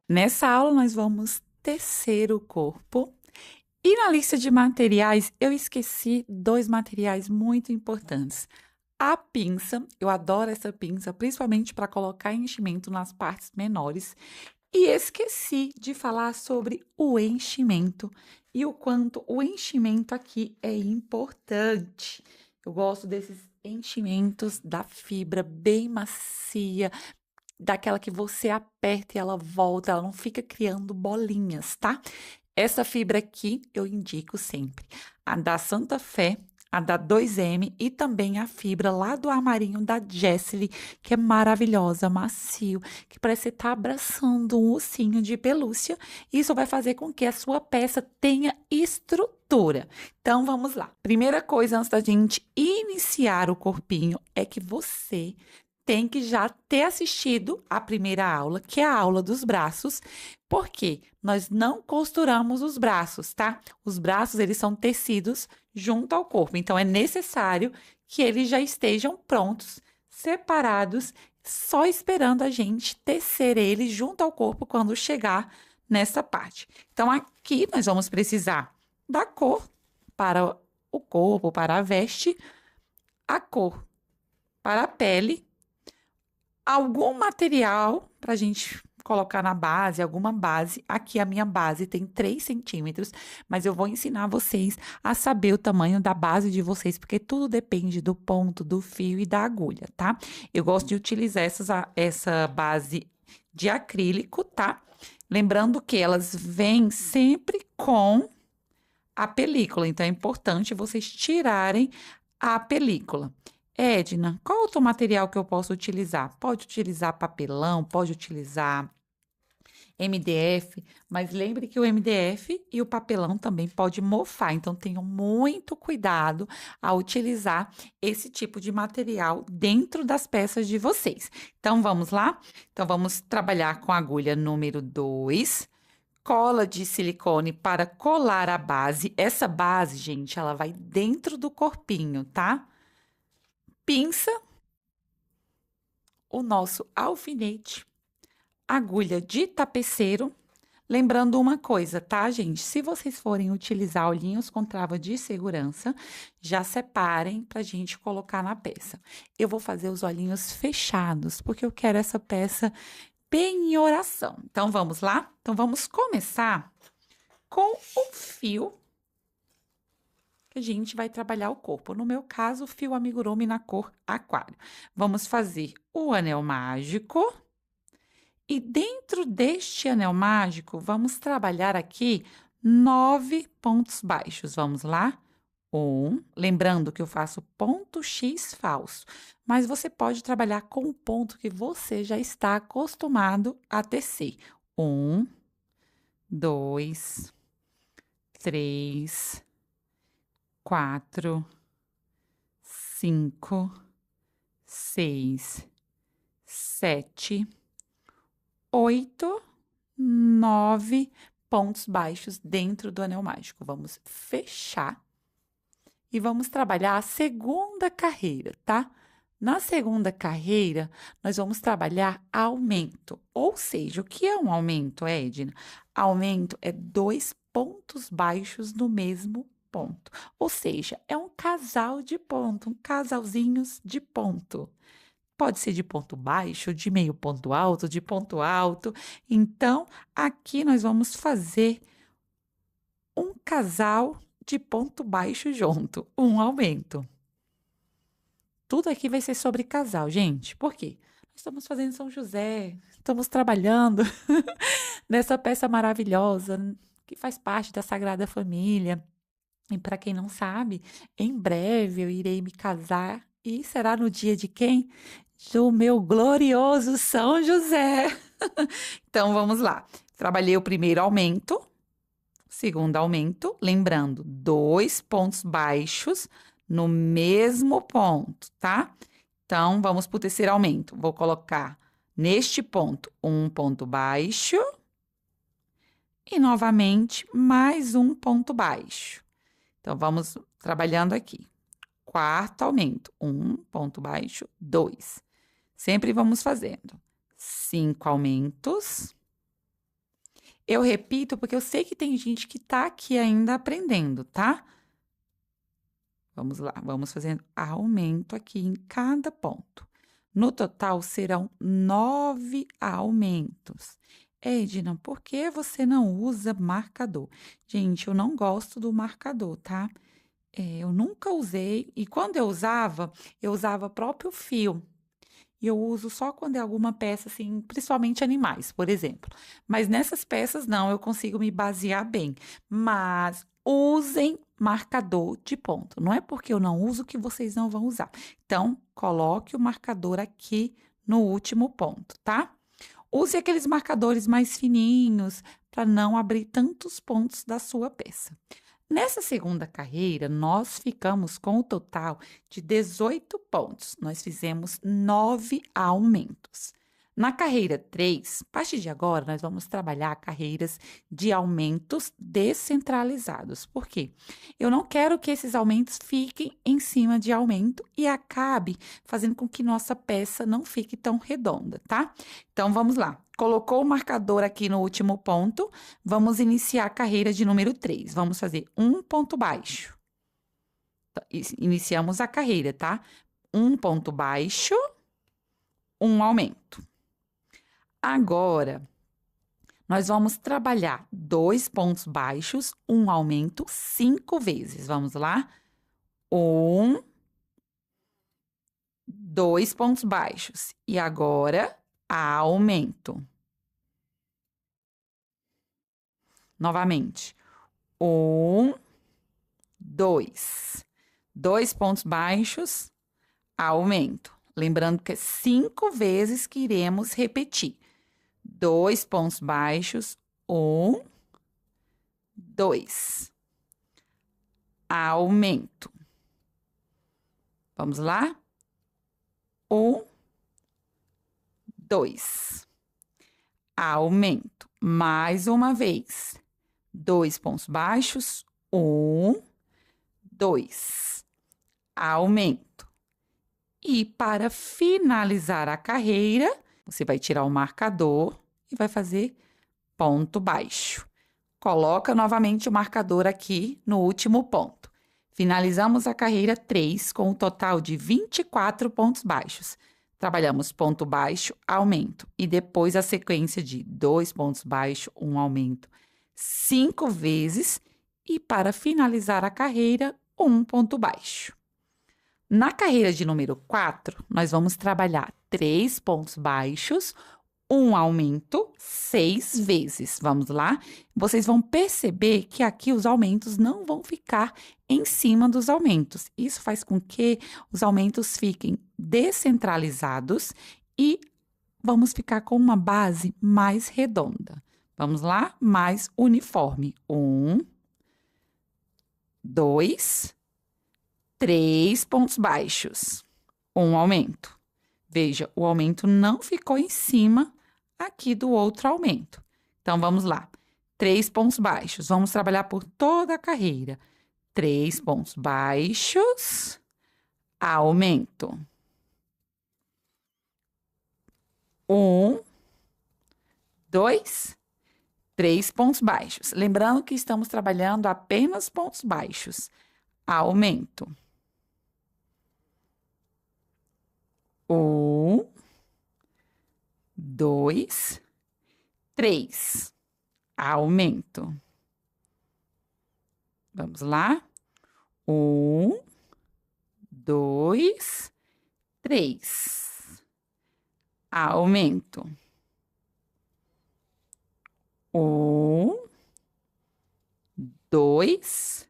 Nessa aula, nós vamos tecer o corpo. E na lista de materiais, eu esqueci dois materiais muito importantes. A pinça, eu adoro essa pinça, principalmente para colocar enchimento nas partes menores. E esqueci de falar sobre o enchimento e o quanto o enchimento aqui é importante. Eu gosto desses enchimentos da fibra bem macia, daquela que você aperta e ela volta, ela não fica criando bolinhas, tá? Essa fibra aqui eu indico sempre. A da Santa Fé, a da 2M e também a fibra lá do armarinho da Jessie, que é maravilhosa, macio, que parece que tá abraçando um ursinho de pelúcia. Isso vai fazer com que a sua peça tenha estrutura. Então vamos lá. Primeira coisa antes da gente iniciar o corpinho é que você tem que já ter assistido a primeira aula, que é a aula dos braços, porque nós não costuramos os braços, tá? Os braços, eles são tecidos junto ao corpo, então é necessário que eles já estejam prontos, separados, só esperando a gente tecer eles junto ao corpo quando chegar nessa parte. Então, aqui nós vamos precisar da cor para o corpo, para a veste, a cor para a pele, algum material para a gente colocar na base, alguma base. Aqui a minha base tem 3 centímetros, mas eu vou ensinar vocês a saber o tamanho da base de vocês, porque tudo depende do ponto, do fio e da agulha, tá? Eu gosto de utilizar essa base de acrílico, tá? Lembrando que elas vêm sempre com a película, então é importante vocês tirarem a película. Edna, qual outro material que eu posso utilizar? Pode utilizar papelão, pode utilizar MDF, mas lembre que o MDF e o papelão também pode mofar, então tenham muito cuidado ao utilizar esse tipo de material dentro das peças de vocês. Então vamos lá? Então vamos trabalhar com a agulha número 2. Cola de silicone para colar a base. Essa base, gente, ela vai dentro do corpinho, tá? Pinça, o nosso alfinete, agulha de tapeceiro. Lembrando uma coisa, tá, gente? Se vocês forem utilizar olhinhos com trava de segurança, já separem pra gente colocar na peça. Eu vou fazer os olhinhos fechados, porque eu quero essa peça bem em oração. Então, vamos lá? Então, vamos começar com o fio que a gente vai trabalhar o corpo. No meu caso, o fio amigurumi na cor aquário. Vamos fazer o anel mágico. E dentro deste anel mágico, vamos trabalhar aqui 9 pontos baixos. Vamos lá? Lembrando que eu faço ponto X falso, mas você pode trabalhar com o ponto que você já está acostumado a tecer. 2, 3, 4, 5, 6, 7, 8, 9 pontos baixos dentro do anel mágico. Vamos fechar e vamos trabalhar a segunda carreira, tá? Na segunda carreira, nós vamos trabalhar aumento. Ou seja, o que é um aumento, Edna? Aumento é 2 pontos baixos no mesmo ponto. Ou seja, é um casal de ponto, um casalzinhos de ponto. Pode ser de ponto baixo, de meio ponto alto, de ponto alto. Então, aqui nós vamos fazer um casal de ponto baixo junto, um aumento. Tudo aqui vai ser sobre casal, gente. Por quê? Nós estamos fazendo São José, estamos trabalhando nessa peça maravilhosa que faz parte da Sagrada Família. E para quem não sabe, em breve eu irei me casar e será no dia de quem? Do meu glorioso São José. Então vamos lá. Trabalhei o primeiro aumento, segundo aumento, lembrando, 2 pontos baixos no mesmo ponto, tá? Então vamos para o terceiro aumento. Vou colocar neste ponto um ponto baixo e novamente mais um ponto baixo. Então vamos trabalhando aqui. Quarto aumento, 1 ponto baixo, 2. Sempre vamos fazendo 5 aumentos Eu repito porque eu sei que tem gente que tá aqui ainda aprendendo, tá? Vamos lá, vamos fazendo aumento aqui em cada ponto. No total, serão 9 aumentos. Edna, por que você não usa marcador? Gente, eu não gosto do marcador, tá? Eu nunca usei, e quando eu usava próprio fio. E eu uso só quando é alguma peça, assim, principalmente animais, por exemplo. Mas nessas peças, não, eu consigo me basear bem. Mas usem marcador de ponto. Não é porque eu não uso que vocês não vão usar. Então, coloque o marcador aqui no último ponto, tá? Use aqueles marcadores mais fininhos para não abrir tantos pontos da sua peça. Nessa segunda carreira, nós ficamos com o total de 18 pontos. Nós fizemos 9 aumentos. Na carreira 3, a partir de agora, nós vamos trabalhar carreiras de aumentos descentralizados. Por quê? Eu não quero que esses aumentos fiquem em cima de aumento e acabe fazendo com que nossa peça não fique tão redonda, tá? Então, vamos lá. Colocou o marcador aqui no último ponto, vamos iniciar a carreira de número 3. Vamos fazer um ponto baixo. Iniciamos a carreira, tá? Um ponto baixo, um aumento. Agora, nós vamos trabalhar 2 pontos baixos, um aumento 5 vezes. Vamos lá? 1, 2 pontos baixos. E agora, aumento. Novamente. 1, 2. 2 pontos baixos, aumento. Lembrando que é 5 vezes que iremos repetir. 2 pontos baixos, 1, 2. Aumento. Vamos lá? 1, 2. Aumento. Mais uma vez. 2 pontos baixos, 1, 2. Aumento. E para finalizar a carreira, você vai tirar o marcador e vai fazer ponto baixo. Coloca novamente o marcador aqui no último ponto. Finalizamos a carreira 3 com um total de 24 pontos baixos. Trabalhamos ponto baixo, aumento e depois a sequência de 2 pontos baixos, um aumento 5 vezes e para finalizar a carreira, um ponto baixo. Na carreira de número 4, nós vamos trabalhar 3 pontos baixos, um aumento 6 vezes. Vamos lá? Vocês vão perceber que aqui os aumentos não vão ficar em cima dos aumentos. Isso faz com que os aumentos fiquem descentralizados e vamos ficar com uma base mais redonda. Vamos lá? Mais uniforme. 1, 2, 3 pontos baixos. Um aumento. Veja, o aumento não ficou em cima aqui do outro aumento. Então, vamos lá. 3 pontos baixos. Vamos trabalhar por toda a carreira. 3 pontos baixos. Aumento. 1, 2, 3 pontos baixos. Lembrando que estamos trabalhando apenas pontos baixos. Aumento. 1, 2, 3. Aumento. Vamos lá? 1, 2, 3. Aumento. 1, 2,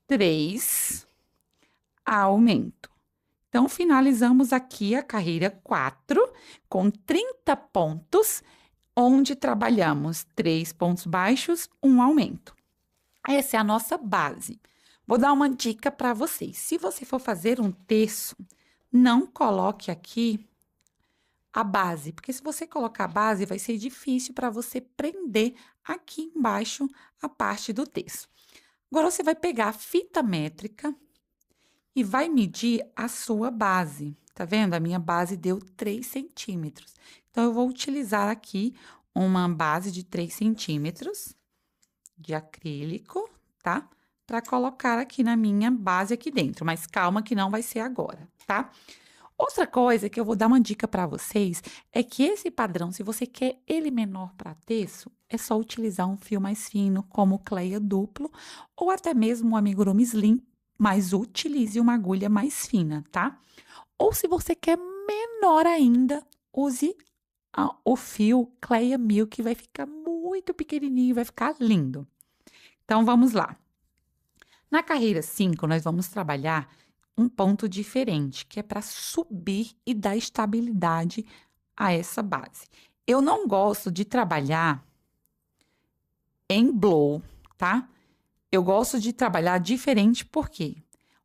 3. Aumento. Então, finalizamos aqui a carreira 4 com 30 pontos, onde trabalhamos 3 pontos baixos, um aumento. Essa é a nossa base. Vou dar uma dica para vocês. Se você for fazer um terço, não coloque aqui a base, porque se você colocar a base, vai ser difícil para você prender aqui embaixo a parte do terço. Agora, você vai pegar a fita métrica e vai medir a sua base. Tá vendo? A minha base deu 3 centímetros. Então, eu vou utilizar aqui uma base de 3 centímetros de acrílico, tá? Para colocar aqui na minha base aqui dentro, mas calma que não vai ser agora, tá? Outra coisa que eu vou dar uma dica para vocês é que esse padrão, se você quer ele menor para terço, é só utilizar um fio mais fino, como o Cleia duplo, ou até mesmo o amigurumi slim, mas utilize uma agulha mais fina, tá? Ou se você quer menor ainda, use o fio Cleia Mil, que vai ficar muito pequenininho, vai ficar lindo. Então, vamos lá. Na carreira 5, nós vamos trabalhar um ponto diferente, que é para subir e dar estabilidade a essa base. Eu não gosto de trabalhar em blow, tá? Eu gosto de trabalhar diferente porque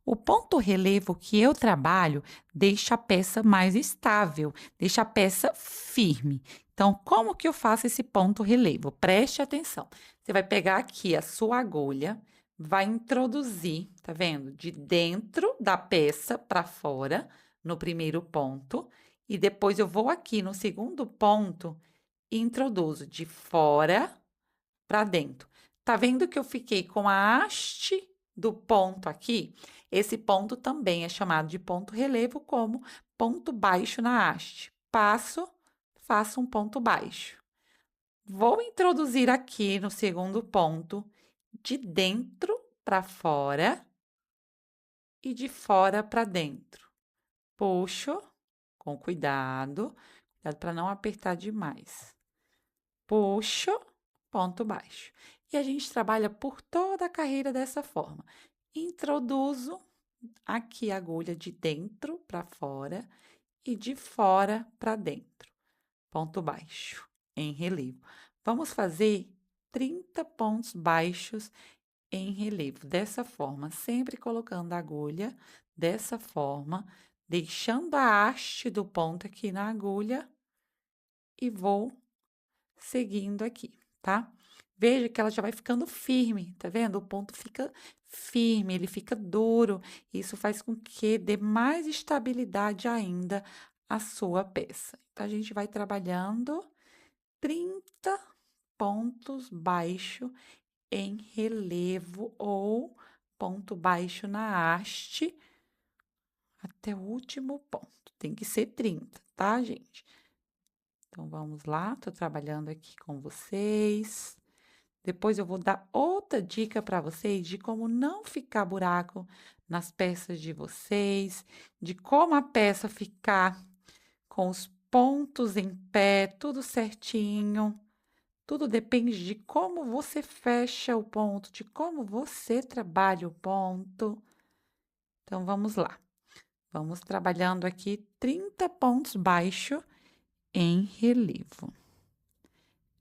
o ponto relevo que eu trabalho deixa a peça mais estável, deixa a peça firme. Então, como que eu faço esse ponto relevo? Preste atenção. Você vai pegar aqui a sua agulha, vai introduzir, tá vendo? De dentro da peça para fora, no primeiro ponto, e depois eu vou aqui no segundo ponto e introduzo de fora para dentro. Tá vendo que eu fiquei com a haste do ponto aqui? Esse ponto também é chamado de ponto relevo, como ponto baixo na haste. Passo, faço um ponto baixo. Vou introduzir aqui no segundo ponto, de dentro para fora e de fora para dentro. Puxo com cuidado para não apertar demais. Puxo, ponto baixo. E a gente trabalha por toda a carreira dessa forma. Introduzo aqui a agulha de dentro para fora e de fora para dentro. Ponto baixo, em relevo. Vamos fazer 30 pontos baixos em relevo, dessa forma, sempre colocando a agulha dessa forma, deixando a haste do ponto aqui na agulha e vou seguindo aqui, tá? Veja que ela já vai ficando firme, tá vendo? O ponto fica firme, ele fica duro. Isso faz com que dê mais estabilidade ainda à sua peça. Então, a gente vai trabalhando 30 pontos baixo em relevo ou ponto baixo na haste até o último ponto. Tem que ser 30, tá, gente? Então, vamos lá, tô trabalhando aqui com vocês. Depois eu vou dar outra dica para vocês de como não ficar buraco nas peças de vocês, de como a peça ficar com os pontos em pé, tudo certinho. Tudo depende de como você fecha o ponto, de como você trabalha o ponto. Então, vamos lá. Vamos trabalhando aqui 30 pontos baixos em relevo.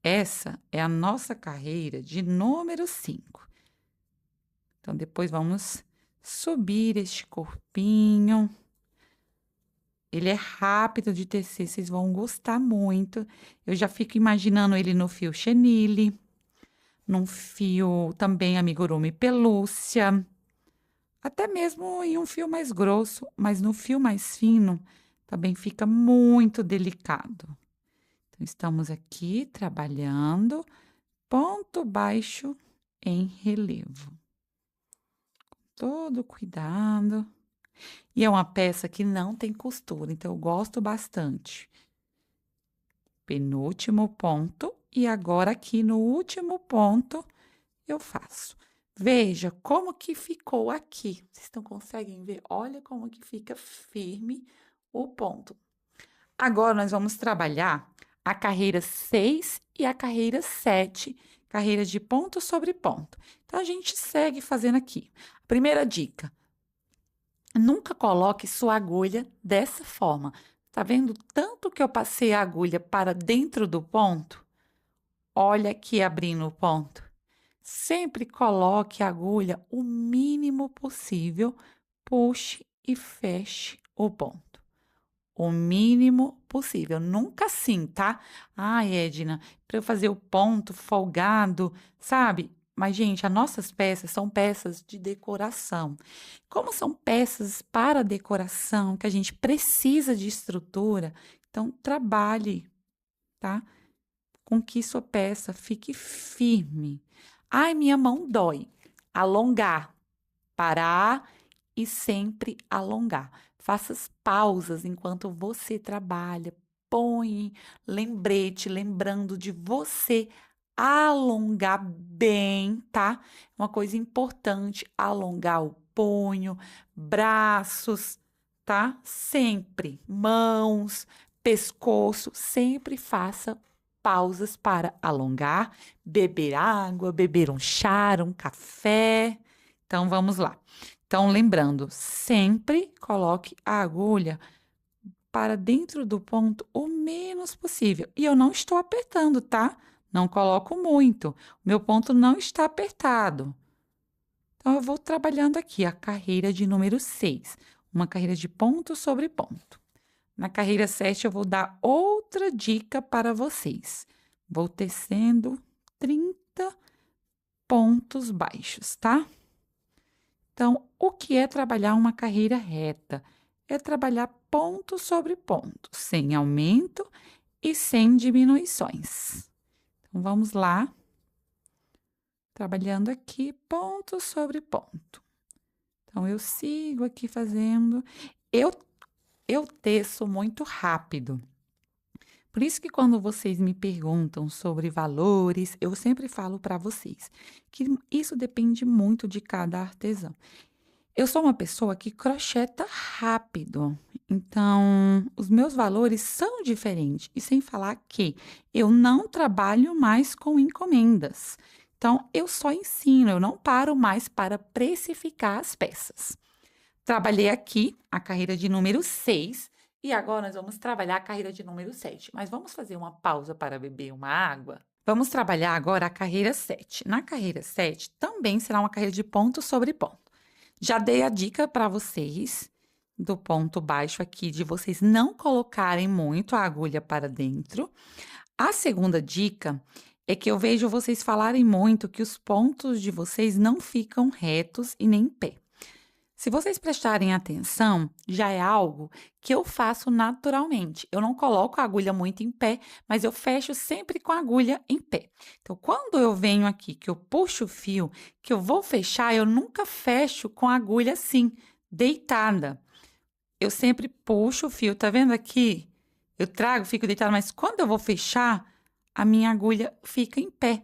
Essa é a nossa carreira de número 5. Então, depois vamos subir este corpinho. Ele é rápido de tecer, vocês vão gostar muito. Eu já fico imaginando ele no fio chenille, num fio também amigurumi pelúcia, até mesmo em um fio mais grosso, mas no fio mais fino também fica muito delicado. Então, estamos aqui trabalhando ponto baixo em relevo. Todo cuidado. E é uma peça que não tem costura, então eu gosto bastante. Penúltimo ponto, e agora aqui no último ponto eu faço. Veja como que ficou aqui. Vocês não conseguem ver? Olha como que fica firme o ponto. Agora nós vamos trabalhar a carreira 6 e a carreira 7, carreiras de ponto sobre ponto. Então, a gente segue fazendo aqui. Primeira dica: nunca coloque sua agulha dessa forma. Tá vendo tanto que eu passei a agulha para dentro do ponto? Olha aqui abrindo o ponto. Sempre coloque a agulha o mínimo possível, puxe e feche o ponto. O mínimo possível, nunca assim, tá? Ai, Edna, para eu fazer o ponto folgado, sabe? Mas, gente, as nossas peças são peças de decoração. Como são peças para decoração, que a gente precisa de estrutura, então trabalhe, tá? com que sua peça fique firme. Ai, minha mão dói. Alongar, parar e sempre alongar. Faça as pausas enquanto você trabalha. Põe lembrete, lembrando de você alongar bem, tá? Uma coisa importante, alongar o punho, braços, tá? Sempre, mãos, pescoço, sempre faça pausas para alongar, beber água, beber um chá, um café. Então, vamos lá. Então, lembrando, sempre coloque a agulha para dentro do ponto o menos possível. E eu não estou apertando, tá? Não coloco muito. O meu ponto não está apertado. Então, eu vou trabalhando aqui a carreira de número 6, uma carreira de ponto sobre ponto. Na carreira 7, eu vou dar outra dica para vocês. Vou tecendo 30 pontos baixos, tá? Então, o que é trabalhar uma carreira reta? É trabalhar ponto sobre ponto, sem aumento e sem diminuições. Então, vamos lá. Trabalhando aqui, ponto sobre ponto. Então, eu sigo aqui fazendo. Eu teço muito rápido. Por isso que quando vocês me perguntam sobre valores, eu sempre falo para vocês que isso depende muito de cada artesão. Eu sou uma pessoa que crocheta rápido, então os meus valores são diferentes. E sem falar que eu não trabalho mais com encomendas. Então, eu só ensino, eu não paro mais para precificar as peças. Trabalhei aqui a carreira de número 6 e agora nós vamos trabalhar a carreira de número 7. Mas vamos fazer uma pausa para beber uma água? Vamos trabalhar agora a carreira 7. Na carreira 7 também será uma carreira de ponto sobre ponto. Já dei a dica para vocês do ponto baixo aqui, de vocês não colocarem muito a agulha para dentro. A segunda dica é que eu vejo vocês falarem muito que os pontos de vocês não ficam retos e nem em pé. Se vocês prestarem atenção, já é algo que eu faço naturalmente. Eu não coloco a agulha muito em pé, mas eu fecho sempre com a agulha em pé. Então, quando eu venho aqui, que eu puxo o fio, que eu vou fechar, eu nunca fecho com a agulha assim, deitada. Eu sempre puxo o fio, tá vendo aqui? Eu trago, fico deitada, mas quando eu vou fechar, a minha agulha fica em pé.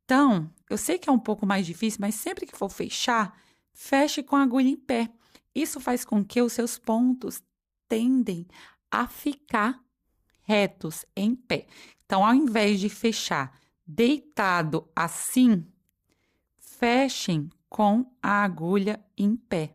Então, eu sei que é um pouco mais difícil, mas sempre que for fechar, feche com a agulha em pé. Isso faz com que os seus pontos tendem a ficar retos, em pé. Então, ao invés de fechar deitado assim, fechem com a agulha em pé.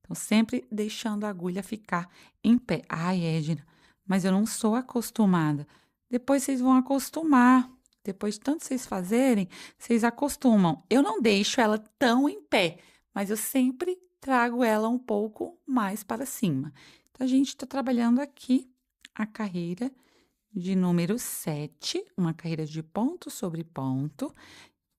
Então, sempre deixando a agulha ficar em pé. Ai, Edna, mas eu não sou acostumada. Depois vocês vão acostumar. Depois de tanto vocês fazerem, vocês acostumam. Eu não deixo ela tão em pé, mas eu sempre trago ela um pouco mais para cima. Então, a gente está trabalhando aqui a carreira de número 7, uma carreira de ponto sobre ponto.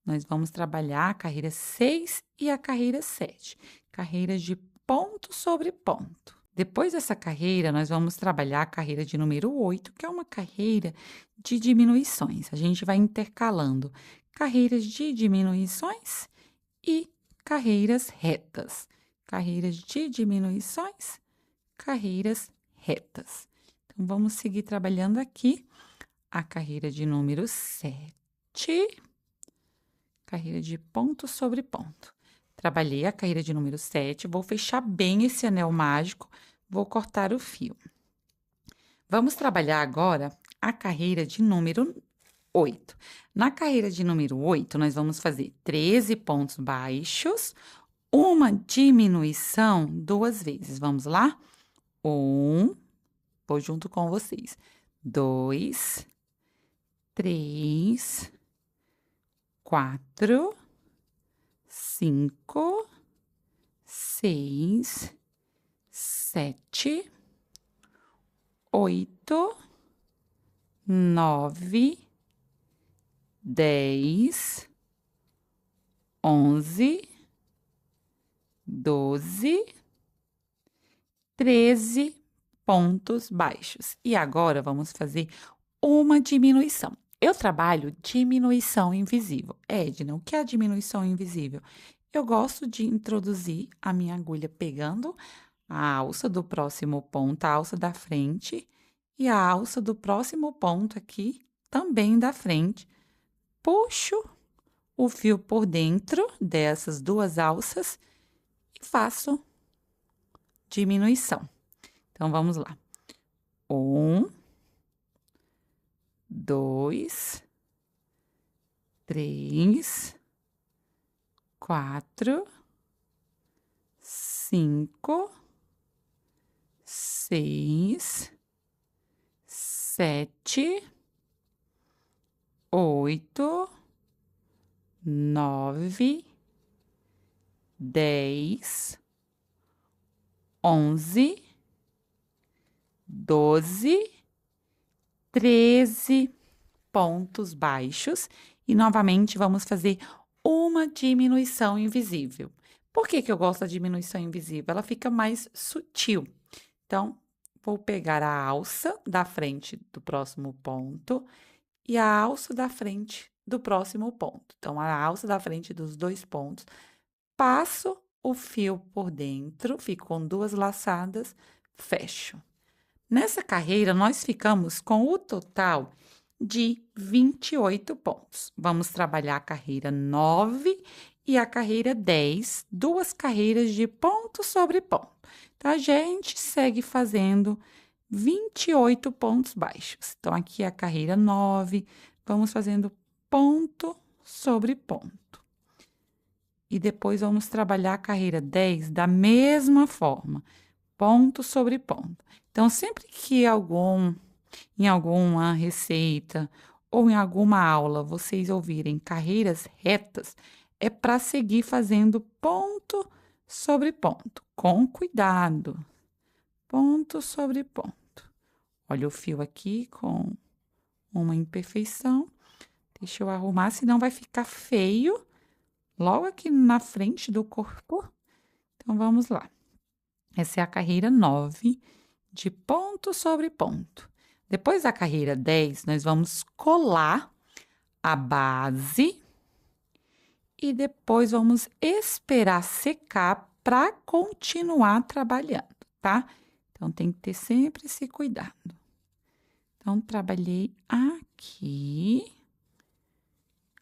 Nós vamos trabalhar a carreira 6 e a carreira 7, carreiras de ponto sobre ponto. Depois dessa carreira, nós vamos trabalhar a carreira de número 8, que é uma carreira de diminuições. A gente vai intercalando carreiras de diminuições e carreiras retas. Carreiras de diminuições, carreiras retas. Então, vamos seguir trabalhando aqui a carreira de número 7, carreira de ponto sobre ponto. Trabalhei a carreira de número 7, vou fechar bem esse anel mágico, vou cortar o fio. Vamos trabalhar agora a carreira de número 8. Na carreira de número 8, nós vamos fazer 13 pontos baixos, uma diminuição 2 vezes. Vamos lá? 1, vou junto com vocês. 2, 3, 4, 5, 6, 7, 8, 9, 10, 11, 12, 13 pontos baixos. E agora vamos fazer uma diminuição. Eu trabalho diminuição invisível. Edna, o que é a diminuição invisível? Eu gosto de introduzir a minha agulha pegando a alça do próximo ponto, a alça da frente, e a alça do próximo ponto aqui, também da frente. Puxo o fio por dentro dessas duas alças e faço diminuição. Então, vamos lá. 1, 2, 3, 4, 5, 6, 7, 8, 9, 10, 11, 12, 13 pontos baixos e novamente vamos fazer uma diminuição invisível. Por que que eu gosto da diminuição invisível? Ela fica mais sutil. Então, vou pegar a alça da frente do próximo ponto e a alça da frente do próximo ponto. Então, a alça da frente dos dois pontos, passo o fio por dentro, fico com duas laçadas, fecho. Nessa carreira, nós ficamos com o total de 28 pontos. Vamos trabalhar a carreira 9 e a carreira 10, duas carreiras de ponto sobre ponto. Então, a gente segue fazendo 28 pontos baixos. Então, aqui é a carreira 9, vamos fazendo ponto sobre ponto. E depois vamos trabalhar a carreira 10 da mesma forma, ponto sobre ponto. Então, sempre que em alguma receita ou em alguma aula vocês ouvirem carreiras retas, é para seguir fazendo ponto sobre ponto, com cuidado. Ponto sobre ponto. Olha o fio aqui com uma imperfeição. Deixa eu arrumar, senão vai ficar feio logo aqui na frente do corpo. Então, vamos lá. Essa é a carreira 9 de ponto sobre ponto. Depois da carreira 10, nós vamos colar a base e depois vamos esperar secar para continuar trabalhando, tá? Então, tem que ter sempre esse cuidado. Então, trabalhei aqui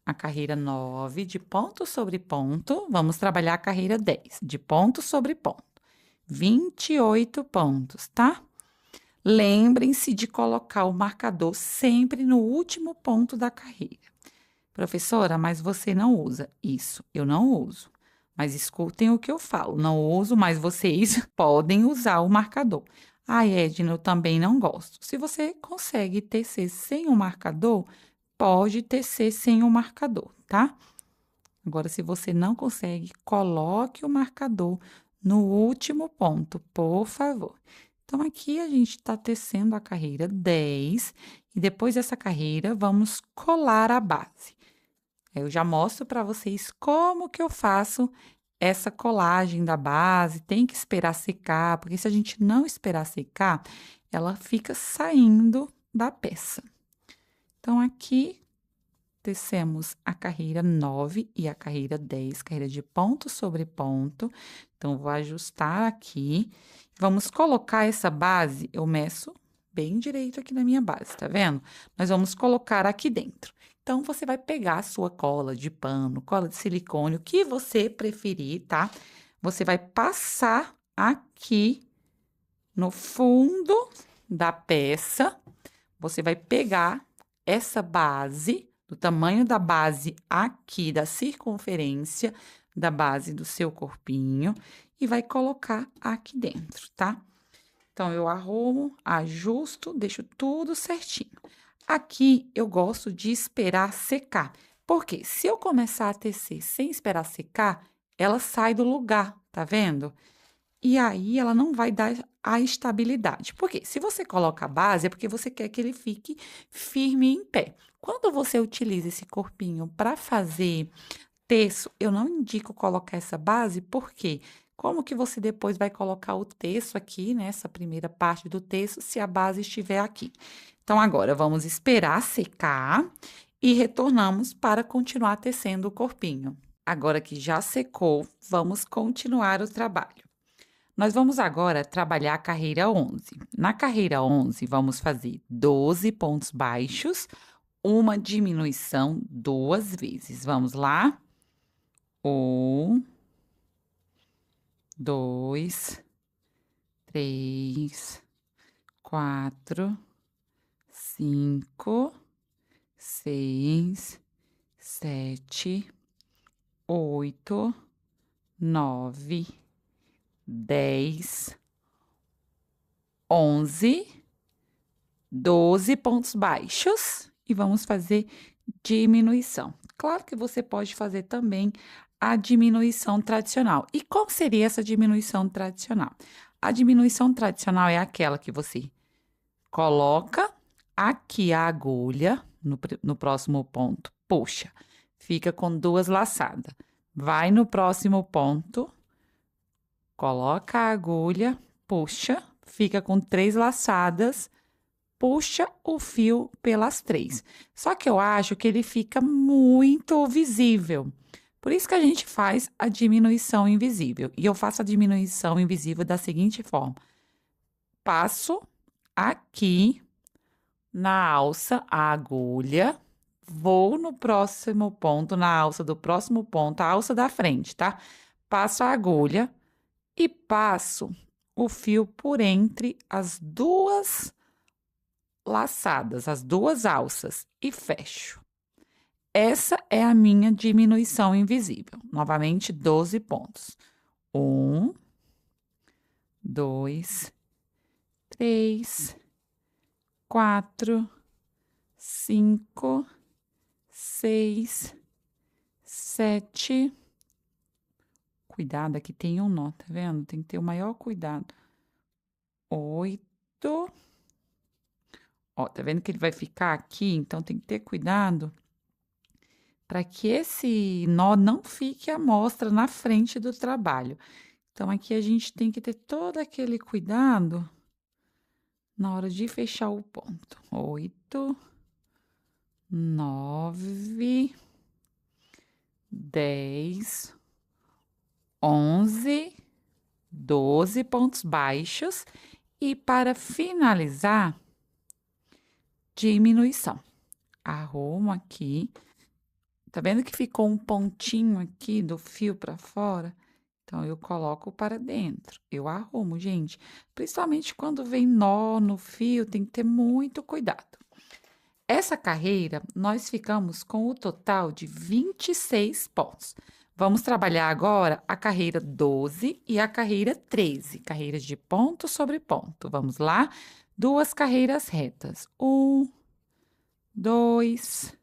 a carreira 9 de ponto sobre ponto. Vamos trabalhar a carreira 10 de ponto sobre ponto. 28 pontos, tá? Lembrem-se de colocar o marcador sempre no último ponto da carreira. Professora, mas você não usa. Isso, eu não uso. Mas escutem o que eu falo. Não uso, mas vocês podem usar o marcador. Ah, Edna, eu também não gosto. Se você consegue tecer sem o marcador, pode tecer sem o marcador, tá? Agora, se você não consegue, coloque o marcador no último ponto, por favor. Então, aqui a gente está tecendo a carreira 10 e depois dessa carreira, vamos colar a base. Eu já mostro para vocês como que eu faço essa colagem da base, tem que esperar secar, porque se a gente não esperar secar, ela fica saindo da peça. Então, aqui tecemos a carreira 9 e a carreira 10, carreira de ponto sobre ponto. Então, vou ajustar aqui. Vamos colocar essa base, eu meço bem direito aqui na minha base, tá vendo? Nós vamos colocar aqui dentro. Então, você vai pegar a sua cola de pano, cola de silicone, o que você preferir, tá? Você vai passar aqui no fundo da peça, você vai pegar essa base, do tamanho da base aqui, da circunferência da base do seu corpinho, e vai colocar aqui dentro, tá? Então, eu arrumo, ajusto, deixo tudo certinho. Aqui, eu gosto de esperar secar, porque se eu começar a tecer sem esperar secar, ela sai do lugar, tá vendo? E aí, ela não vai dar a estabilidade. Porque se você coloca a base, é porque você quer que ele fique firme em pé. Quando você utiliza esse corpinho para fazer terço, eu não indico colocar essa base, porque como que você depois vai colocar o terço aqui, nessa primeira parte do terço, se a base estiver aqui? Então, agora vamos esperar secar e retornamos para continuar tecendo o corpinho. Agora que já secou, vamos continuar o trabalho. Nós vamos agora trabalhar a carreira 11. Na carreira 11, vamos fazer 12 pontos baixos, uma diminuição 2 vezes. Vamos lá? 1, 2, 3, 4, 5, 6, 7, 8, 9, 10, 11, 12 pontos baixos e vamos fazer diminuição. Claro que você pode fazer também a diminuição tradicional. E qual seria essa diminuição tradicional? A diminuição tradicional é aquela que você coloca aqui a agulha no próximo ponto, puxa, fica com 2 laçadas. Vai no próximo ponto, coloca a agulha, puxa, fica com 3 laçadas, puxa o fio pelas 3. Só que eu acho que ele fica muito visível. Por isso que a gente faz a diminuição invisível. E eu faço a diminuição invisível da seguinte forma. Passo aqui na alça a agulha, vou no próximo ponto, na alça do próximo ponto, a alça da frente, tá? Passo a agulha e passo o fio por entre as 2 laçadas, as 2 alças e fecho. Essa é a minha diminuição invisível. Novamente, 12 pontos. 1, 2, 3, 4, 5, 6, 7. Cuidado, aqui tem um nó, tá vendo? Tem que ter o maior cuidado. 8. Ó, tá vendo que ele vai ficar aqui? Então, tem que ter cuidado para que esse nó não fique à mostra na frente do trabalho. Então, aqui a gente tem que ter todo aquele cuidado na hora de fechar o ponto. 8, 9, 10, 11, 12 pontos baixos. E para finalizar, diminuição. Arrumo aqui. Tá vendo que ficou um pontinho aqui do fio para fora? Então, eu coloco para dentro. Eu arrumo, gente. Principalmente quando vem nó no fio, tem que ter muito cuidado. Essa carreira, nós ficamos com o total de 26 pontos. Vamos trabalhar agora a carreira 12 e a carreira 13. Carreiras de ponto sobre ponto. Vamos lá? 2 carreiras retas. 1, 2,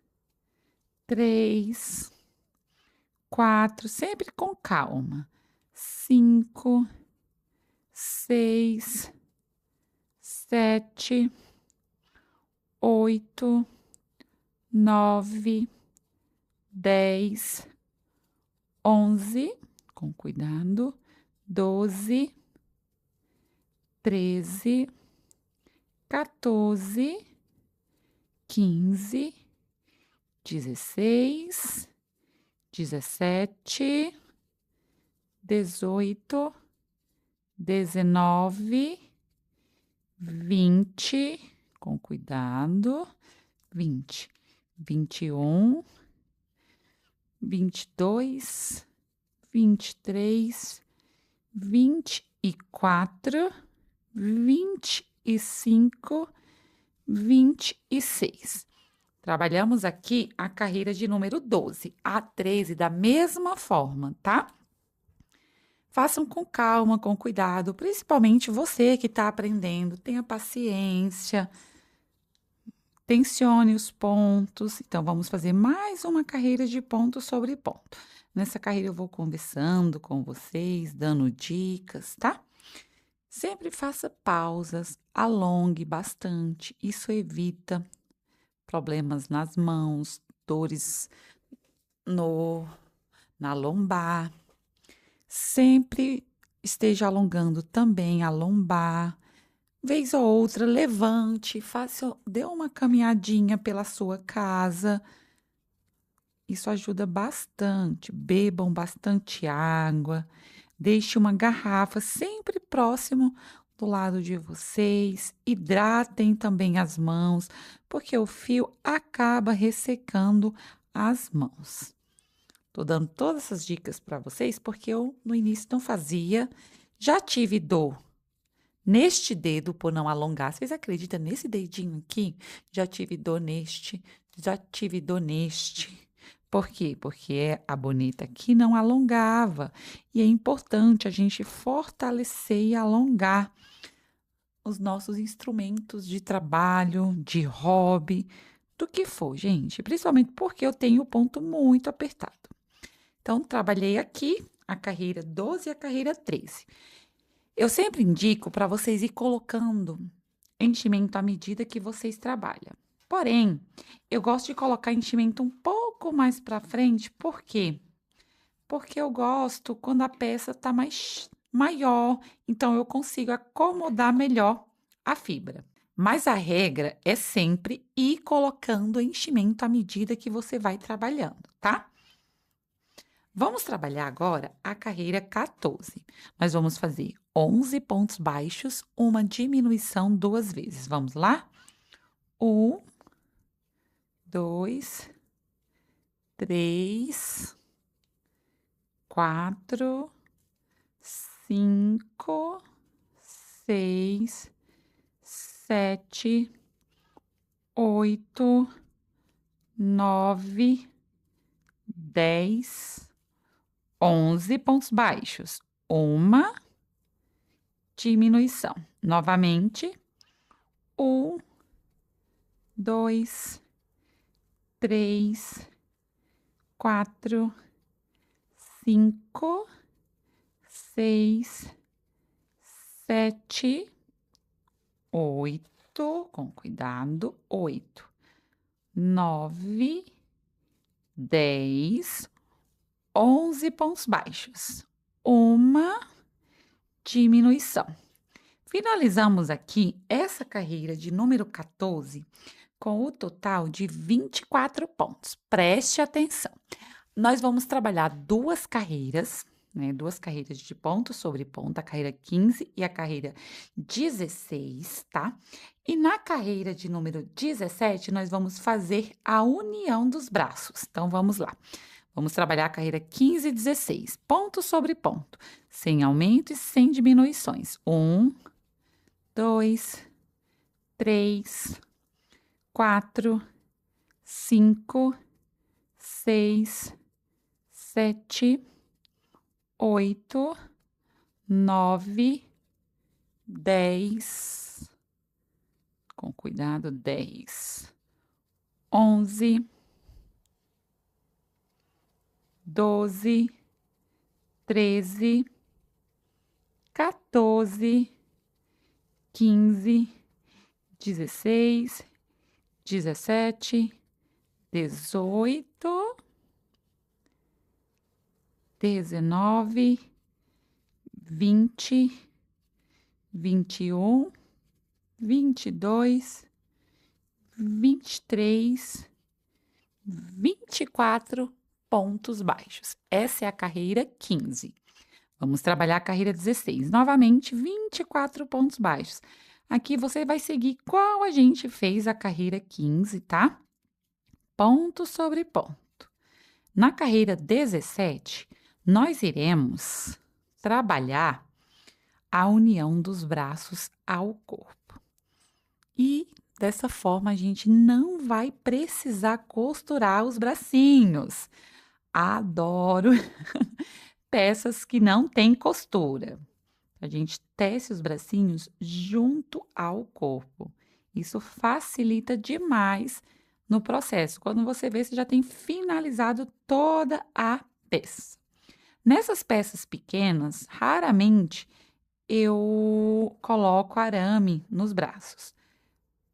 3, 4, sempre com calma. 5, 6, 7, 8, 9, 10, 11, com cuidado, 12, 13, 14, 15, 16, 17, 18, 19, 20, com cuidado, 20, 21, 22, 23, 24, 25, 26. Trabalhamos aqui a carreira de número 12, a 13 da mesma forma, tá? Façam com calma, com cuidado, principalmente você que está aprendendo, tenha paciência, tensione os pontos. Então, vamos fazer mais uma carreira de ponto sobre ponto. Nessa carreira eu vou conversando com vocês, dando dicas, tá? Sempre faça pausas, alongue bastante, isso evita problemas nas mãos, dores na lombar. Sempre esteja alongando também a lombar, vez ou outra, levante, faça, dê uma caminhadinha pela sua casa. Isso ajuda bastante. Bebam bastante água. Deixe uma garrafa sempre próximo do lado de vocês. Hidratem também as mãos, porque o fio acaba ressecando as mãos. Tô dando todas essas dicas para vocês porque eu no início não fazia. Já tive dor neste dedo por não alongar. Vocês acreditam nesse dedinho aqui? Já tive dor neste, já tive dor neste. Por quê? Porque a bonita aqui não alongava. E é importante a gente fortalecer e alongar os nossos instrumentos de trabalho, de hobby, do que for, gente. Principalmente porque eu tenho o ponto muito apertado. Então, trabalhei aqui a carreira 12 e a carreira 13. Eu sempre indico para vocês ir colocando enchimento à medida que vocês trabalham. Porém, eu gosto de colocar enchimento um pouco mais para frente, por quê? Porque eu gosto quando a peça está mais maior, então eu consigo acomodar melhor a fibra. Mas a regra é sempre ir colocando enchimento à medida que você vai trabalhando, tá? Vamos trabalhar agora a carreira 14. Nós vamos fazer 11 pontos baixos, uma diminuição 2 vezes. Vamos lá? 1, 2, 3, 4, 5, 6, 7, 8, 9, 10, 11 pontos baixos, uma diminuição. Novamente, 1, 2, 3, 4, 5, 6, 7, 8, com cuidado, 8, 9, 10, 11 pontos baixos, uma diminuição. Finalizamos aqui essa carreira de número 14 com o total de 24 pontos. Preste atenção. Nós vamos trabalhar duas carreiras, né? Duas carreiras de ponto sobre ponto, a carreira 15 e a carreira 16, tá? E na carreira de número 17, nós vamos fazer a união dos braços. Então, vamos lá. Vamos trabalhar a carreira 15 e 16, ponto sobre ponto, sem aumento e sem diminuições. 1, 2, 3, 4, 5, 6, 7, 8, 9, 10, com cuidado, 10, 11, 12, 13, 14, 15, 16, 17, 18, 19, 20, 21, 22, 23, 24 pontos baixos. Essa é a carreira 15. Vamos trabalhar a carreira 16. Novamente, 24 pontos baixos. Aqui você vai seguir qual a gente fez a carreira 15, tá? Ponto sobre ponto. Na carreira 17, nós iremos trabalhar a união dos braços ao corpo. E dessa forma a gente não vai precisar costurar os bracinhos. Adoro peças que não têm costura. A gente tece os bracinhos junto ao corpo. Isso facilita demais no processo. Quando você vê, você já tem finalizado toda a peça. Nessas peças pequenas, raramente eu coloco arame nos braços,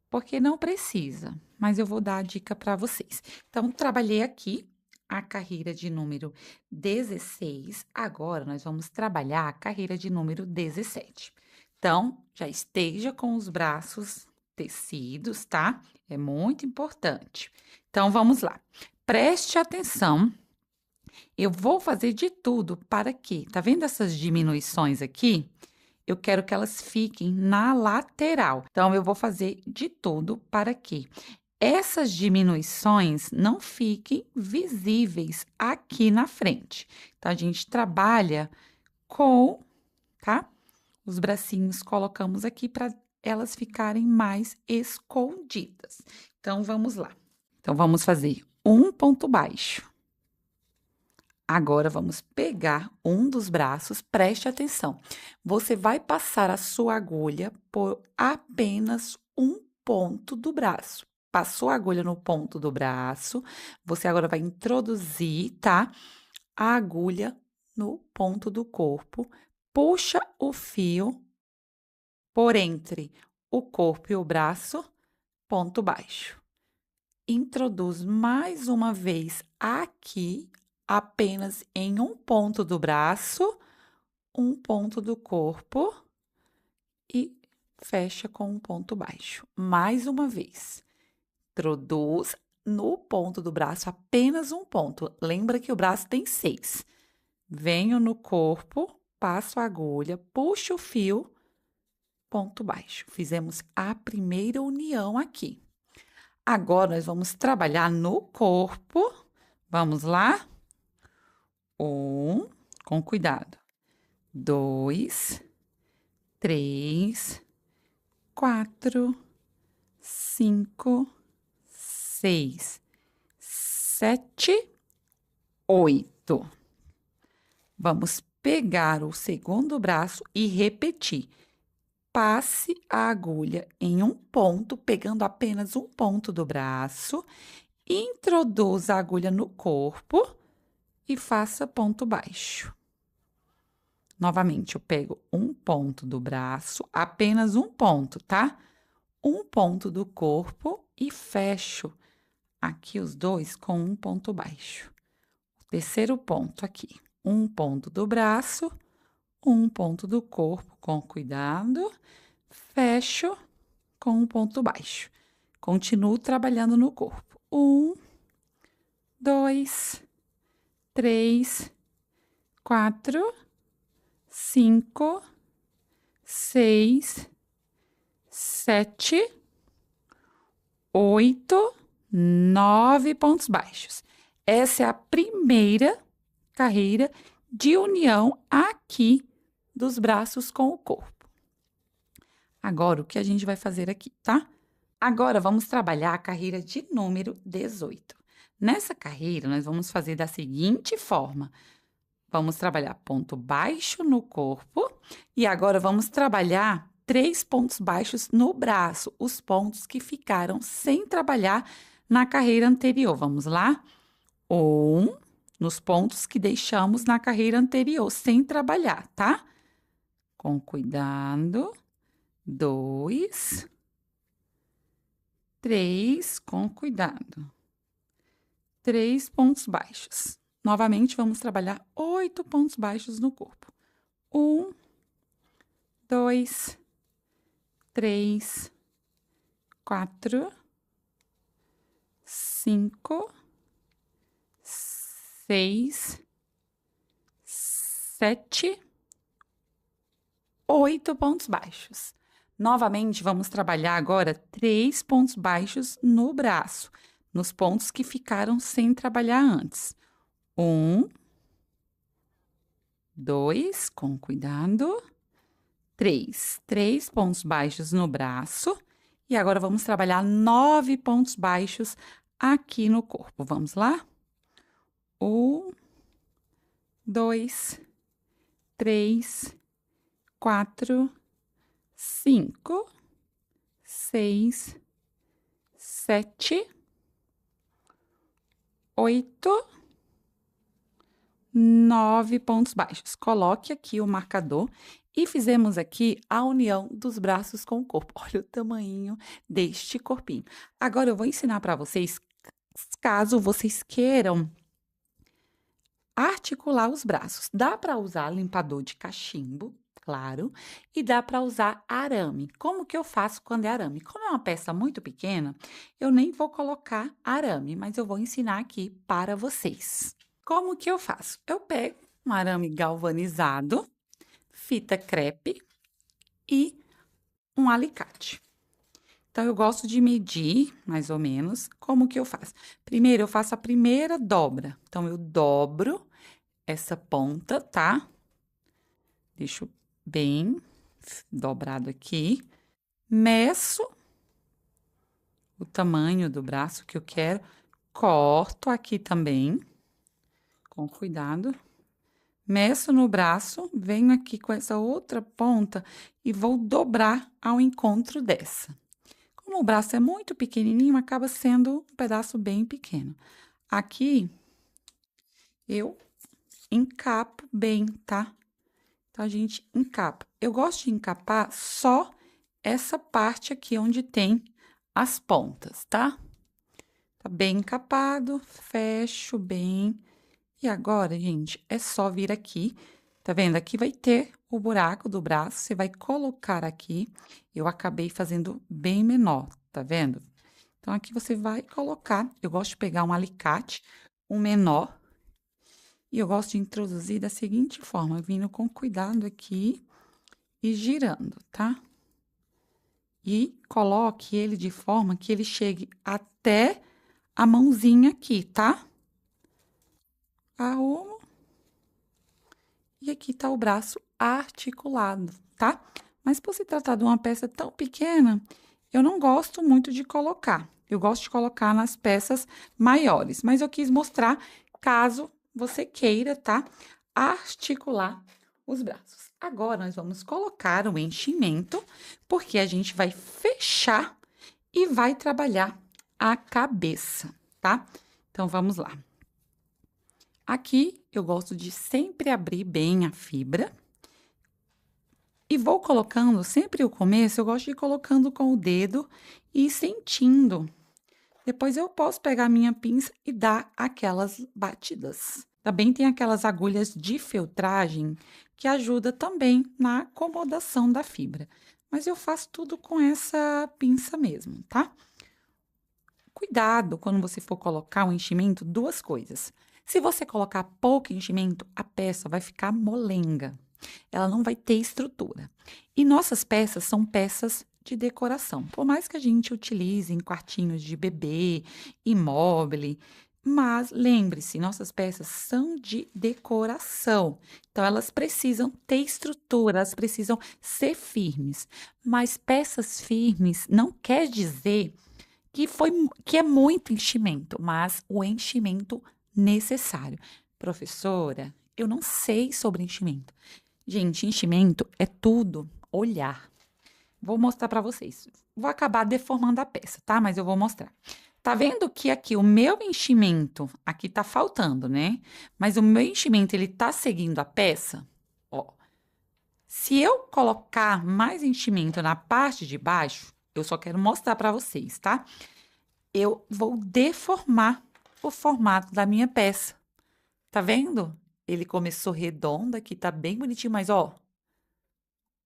porque não precisa, mas eu vou dar a dica para vocês. Então, trabalhei aqui a carreira de número 16, agora nós vamos trabalhar a carreira de número 17. Então, já esteja com os braços tecidos, tá? É muito importante. Então, vamos lá. Preste atenção. Eu vou fazer de tudo para que, tá vendo essas diminuições aqui? Eu quero que elas fiquem na lateral. Então, eu vou fazer de tudo para que essas diminuições não fiquem visíveis aqui na frente. Então, a gente trabalha com, tá? Os bracinhos colocamos aqui para elas ficarem mais escondidas. Então, vamos lá. Então, vamos fazer um ponto baixo. Agora, vamos pegar um dos braços, preste atenção. Você vai passar a sua agulha por apenas um ponto do braço. Passou a agulha no ponto do braço, você agora vai introduzir, tá? A agulha no ponto do corpo, puxa o fio por entre o corpo e o braço, ponto baixo. Introduz mais uma vez aqui, apenas em um ponto do braço, um ponto do corpo e fecha com um ponto baixo. Mais uma vez. Introduz no ponto do braço apenas um ponto. Lembra que o braço tem 6. Venho no corpo, passo a agulha, puxo o fio, ponto baixo. Fizemos a primeira união aqui. Agora, nós vamos trabalhar no corpo. Vamos lá? 1, com cuidado. 2, 3, 4, 5, 6, 7, 8. Vamos pegar o segundo braço e repetir. Passe a agulha em um ponto, pegando apenas um ponto do braço, introduza a agulha no corpo e faça ponto baixo. Novamente, eu pego um ponto do braço, apenas um ponto, tá? Um ponto do corpo e fecho aqui os dois com um ponto baixo. O terceiro ponto aqui, um ponto do braço, um ponto do corpo, com cuidado, fecho com um ponto baixo. Continuo trabalhando no corpo. 1, 2, 3, 4, 5, 6, 7, 8, 9 pontos baixos. Essa é a primeira carreira de união aqui dos braços com o corpo. Agora, o que a gente vai fazer aqui, tá? Agora, vamos trabalhar a carreira de número 18. Nessa carreira, nós vamos fazer da seguinte forma. Vamos trabalhar ponto baixo no corpo e agora vamos trabalhar 3 pontos baixos no braço, os pontos que ficaram sem trabalhar na carreira anterior. Vamos lá? 1, nos pontos que deixamos na carreira anterior, sem trabalhar, tá? Com cuidado. 2, 3, com cuidado. 3 pontos baixos. Novamente, vamos trabalhar 8 pontos baixos no corpo. 1, 2, 3, 4, 5, 6, 7, 8 pontos baixos. Novamente, vamos trabalhar agora 3 pontos baixos no braço, nos pontos que ficaram sem trabalhar antes. 1, 2, com cuidado. 3 pontos baixos no braço. E agora, vamos trabalhar 9 pontos baixos aqui no corpo. Vamos lá? 1, 2, 3, 4, 5, 6, 7, 8, 9 pontos baixos. Coloque aqui o marcador e fizemos aqui a união dos braços com o corpo. Olha o tamanho deste corpinho. Agora, eu vou ensinar para vocês, caso vocês queiram articular os braços. Dá para usar limpador de cachimbo, claro, e dá para usar arame. Como que eu faço quando é arame? Como é uma peça muito pequena, eu nem vou colocar arame, mas eu vou ensinar aqui para vocês. Como que eu faço? Eu pego um arame galvanizado, fita crepe e um alicate. Então, eu gosto de medir, mais ou menos, como que eu faço. Primeiro, eu faço a primeira dobra. Então, eu dobro essa ponta, tá? Deixo bem dobrado aqui. Meço o tamanho do braço que eu quero. Corto aqui também, com cuidado. Meço no braço, venho aqui com essa outra ponta e vou dobrar ao encontro dessa. Como o braço é muito pequenininho, acaba sendo um pedaço bem pequeno. Aqui, eu encapo bem, tá? Então, a gente encapa. Eu gosto de encapar só essa parte aqui onde tem as pontas, tá? Tá bem encapado, fecho bem. E agora, gente, é só vir aqui. Tá vendo? Aqui vai ter o buraco do braço, você vai colocar aqui. Eu acabei fazendo bem menor, tá vendo? Então, aqui você vai colocar. Eu gosto de pegar um alicate, um menor. E eu gosto de introduzir da seguinte forma, vindo com cuidado aqui e girando, tá? E coloque ele de forma que ele chegue até a mãozinha aqui, tá? Arrumo. E aqui tá o braço articulado, tá? Mas por se tratar de uma peça tão pequena, eu não gosto muito de colocar. Eu gosto de colocar nas peças maiores, mas eu quis mostrar caso você queira, tá? Articular os braços. Agora, nós vamos colocar o enchimento, porque a gente vai fechar e vai trabalhar a cabeça, tá? Então, vamos lá. Aqui, eu gosto de sempre abrir bem a fibra. E vou colocando, sempre o começo, eu gosto de ir colocando com o dedo e ir sentindo. Depois eu posso pegar a minha pinça e dar aquelas batidas. Também tem aquelas agulhas de feltragem que ajuda também na acomodação da fibra. Mas eu faço tudo com essa pinça mesmo, tá? Cuidado quando você for colocar o enchimento, duas coisas. Se você colocar pouco enchimento, a peça vai ficar molenga. Ela não vai ter estrutura. E nossas peças são peças de decoração. Por mais que a gente utilize em quartinhos de bebê, imóvel, mas lembre-se, nossas peças são de decoração. Então, elas precisam ter estrutura, elas precisam ser firmes. Mas peças firmes não quer dizer que é muito enchimento, mas o enchimento necessário. Professora, eu não sei sobre enchimento. Gente, enchimento é tudo olhar. Vou mostrar para vocês. Vou acabar deformando a peça, tá? Mas eu vou mostrar. Tá vendo que aqui o meu enchimento, aqui tá faltando, né? Mas o meu enchimento, ele tá seguindo a peça, ó. Se eu colocar mais enchimento na parte de baixo, eu só quero mostrar para vocês, tá? Eu vou deformar o formato da minha peça. Tá vendo? Ele começou redondo, aqui tá bem bonitinho, mas ó,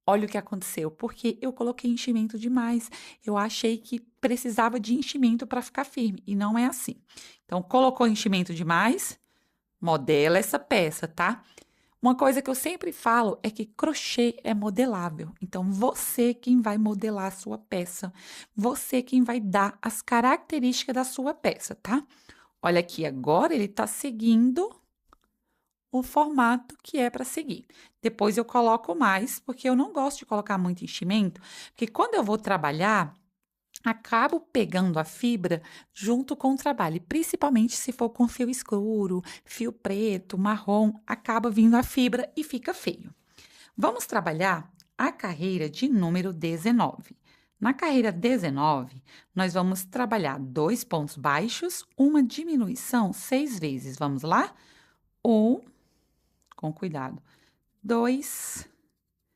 olha o que aconteceu, porque eu coloquei enchimento demais. Eu achei que precisava de enchimento para ficar firme, e não é assim. Então, colocou enchimento demais, modela essa peça, tá? Uma coisa que eu sempre falo é que crochê é modelável. Então, você quem vai modelar a sua peça, você quem vai dar as características da sua peça, tá? Olha aqui, agora ele tá seguindo o formato que é para seguir. Depois eu coloco mais, porque eu não gosto de colocar muito enchimento, porque quando eu vou trabalhar, acabo pegando a fibra junto com o trabalho, e principalmente se for com fio escuro, fio preto, marrom, acaba vindo a fibra e fica feio. Vamos trabalhar a carreira de número 19. Na carreira 19, nós vamos trabalhar 2 pontos baixos, uma diminuição 6 vezes. Vamos lá? 1, com cuidado. 2,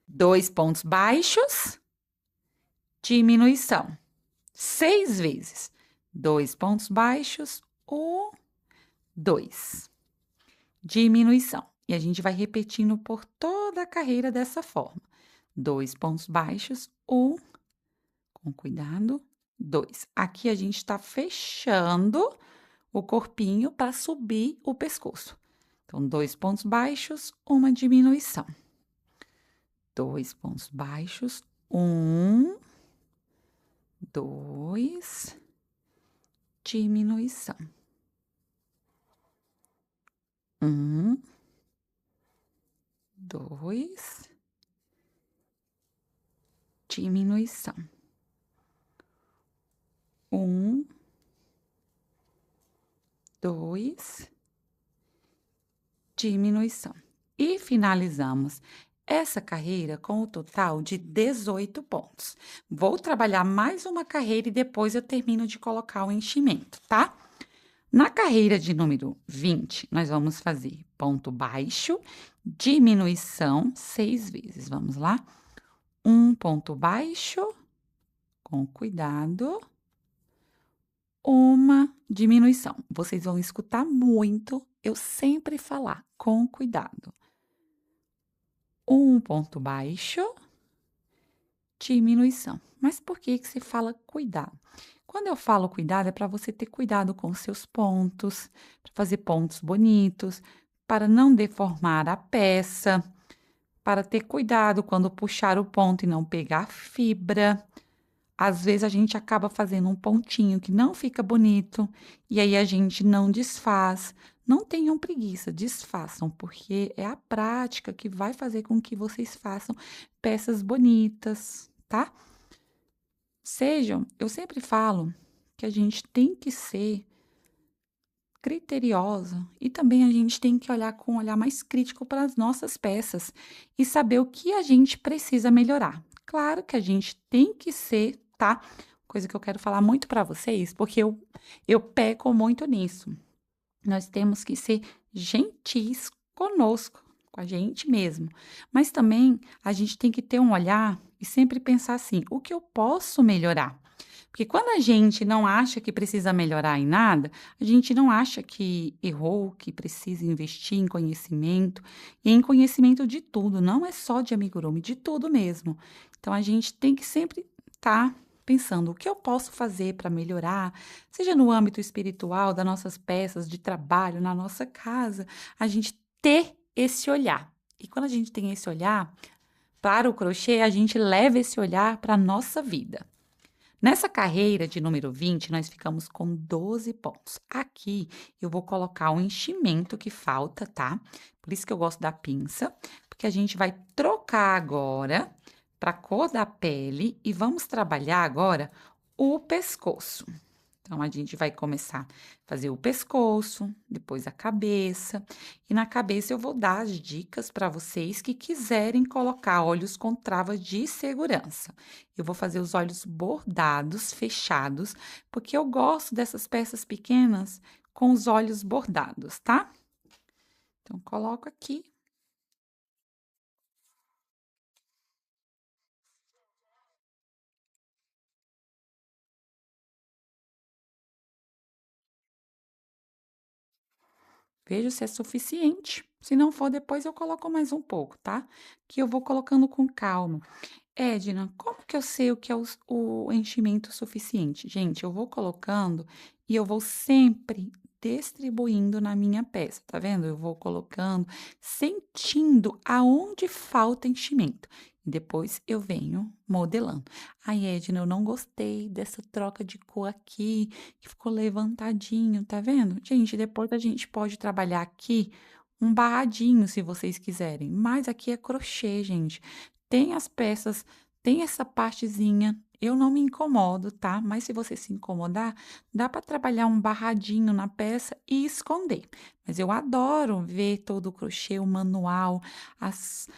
2 pontos baixos, diminuição. 6 vezes. 2 pontos baixos, 1, 2. Diminuição. E a gente vai repetindo por toda a carreira dessa forma. 2 pontos baixos, 1, com cuidado, 2. Aqui a gente tá fechando o corpinho para subir o pescoço. Então, 2 pontos baixos, uma diminuição. 2 pontos baixos, 1, 2, diminuição. 1, 2, diminuição. 1, 2, diminuição. E finalizamos essa carreira com o total de 18 pontos. Vou trabalhar mais uma carreira e depois eu termino de colocar o enchimento, tá? Na carreira de número 20, nós vamos fazer ponto baixo, diminuição 6 vezes. Vamos lá? 1 ponto baixo, com cuidado, uma diminuição. Vocês vão escutar muito eu sempre falar com cuidado. 1 ponto baixo, diminuição. Mas por que que se fala cuidado? Quando eu falo cuidado, é para você ter cuidado com os seus pontos, para fazer pontos bonitos, para não deformar a peça, para ter cuidado quando puxar o ponto e não pegar fibra. Às vezes a gente acaba fazendo um pontinho que não fica bonito e aí a gente não desfaz. Não tenham preguiça, desfaçam, porque é a prática que vai fazer com que vocês façam peças bonitas, tá? Eu sempre falo que a gente tem que ser criteriosa e também a gente tem que olhar com um olhar mais crítico para as nossas peças e saber o que a gente precisa melhorar. Claro que a gente tem que ser, tá? Coisa que eu quero falar muito para vocês, porque eu peco muito nisso. Nós temos que ser gentis conosco, com a gente mesmo. Mas também a gente tem que ter um olhar e sempre pensar assim: o que eu posso melhorar? Porque quando a gente não acha que precisa melhorar em nada, a gente não acha que errou, que precisa investir em conhecimento, e em conhecimento de tudo, não é só de amigurumi, de tudo mesmo. Então a gente tem que sempre estar pensando o que eu posso fazer para melhorar, seja no âmbito espiritual, das nossas peças de trabalho, na nossa casa, a gente ter esse olhar. E quando a gente tem esse olhar para o crochê, a gente leva esse olhar para a nossa vida. Nessa carreira de número 20, nós ficamos com 12 pontos. Aqui eu vou colocar o enchimento que falta, tá? Por isso que eu gosto da pinça, porque a gente vai trocar agora para a cor da pele e vamos trabalhar agora o pescoço. Então, a gente vai começar a fazer o pescoço, depois a cabeça. E na cabeça eu vou dar as dicas para vocês que quiserem colocar olhos com travas de segurança. Eu vou fazer os olhos bordados, fechados, porque eu gosto dessas peças pequenas com os olhos bordados, tá? Então, coloco aqui. Vejo se é suficiente. Se não for, depois eu coloco mais um pouco, tá? Que eu vou colocando com calma. Edna, como que eu sei o que é o enchimento suficiente? Gente, eu vou colocando e eu vou sempre distribuindo na minha peça, tá vendo? Eu vou colocando, sentindo aonde falta enchimento. E depois eu venho modelando. Ai, Edna, eu não gostei dessa troca de cor aqui, que ficou levantadinho, tá vendo? Gente, depois a gente pode trabalhar aqui um barradinho, se vocês quiserem. Mas aqui é crochê, gente. Tem as peças, tem essa partezinha. Eu não me incomodo, tá? Mas se você se incomodar, dá para trabalhar um barradinho na peça e esconder. Mas eu adoro ver todo o crochê, o manual, as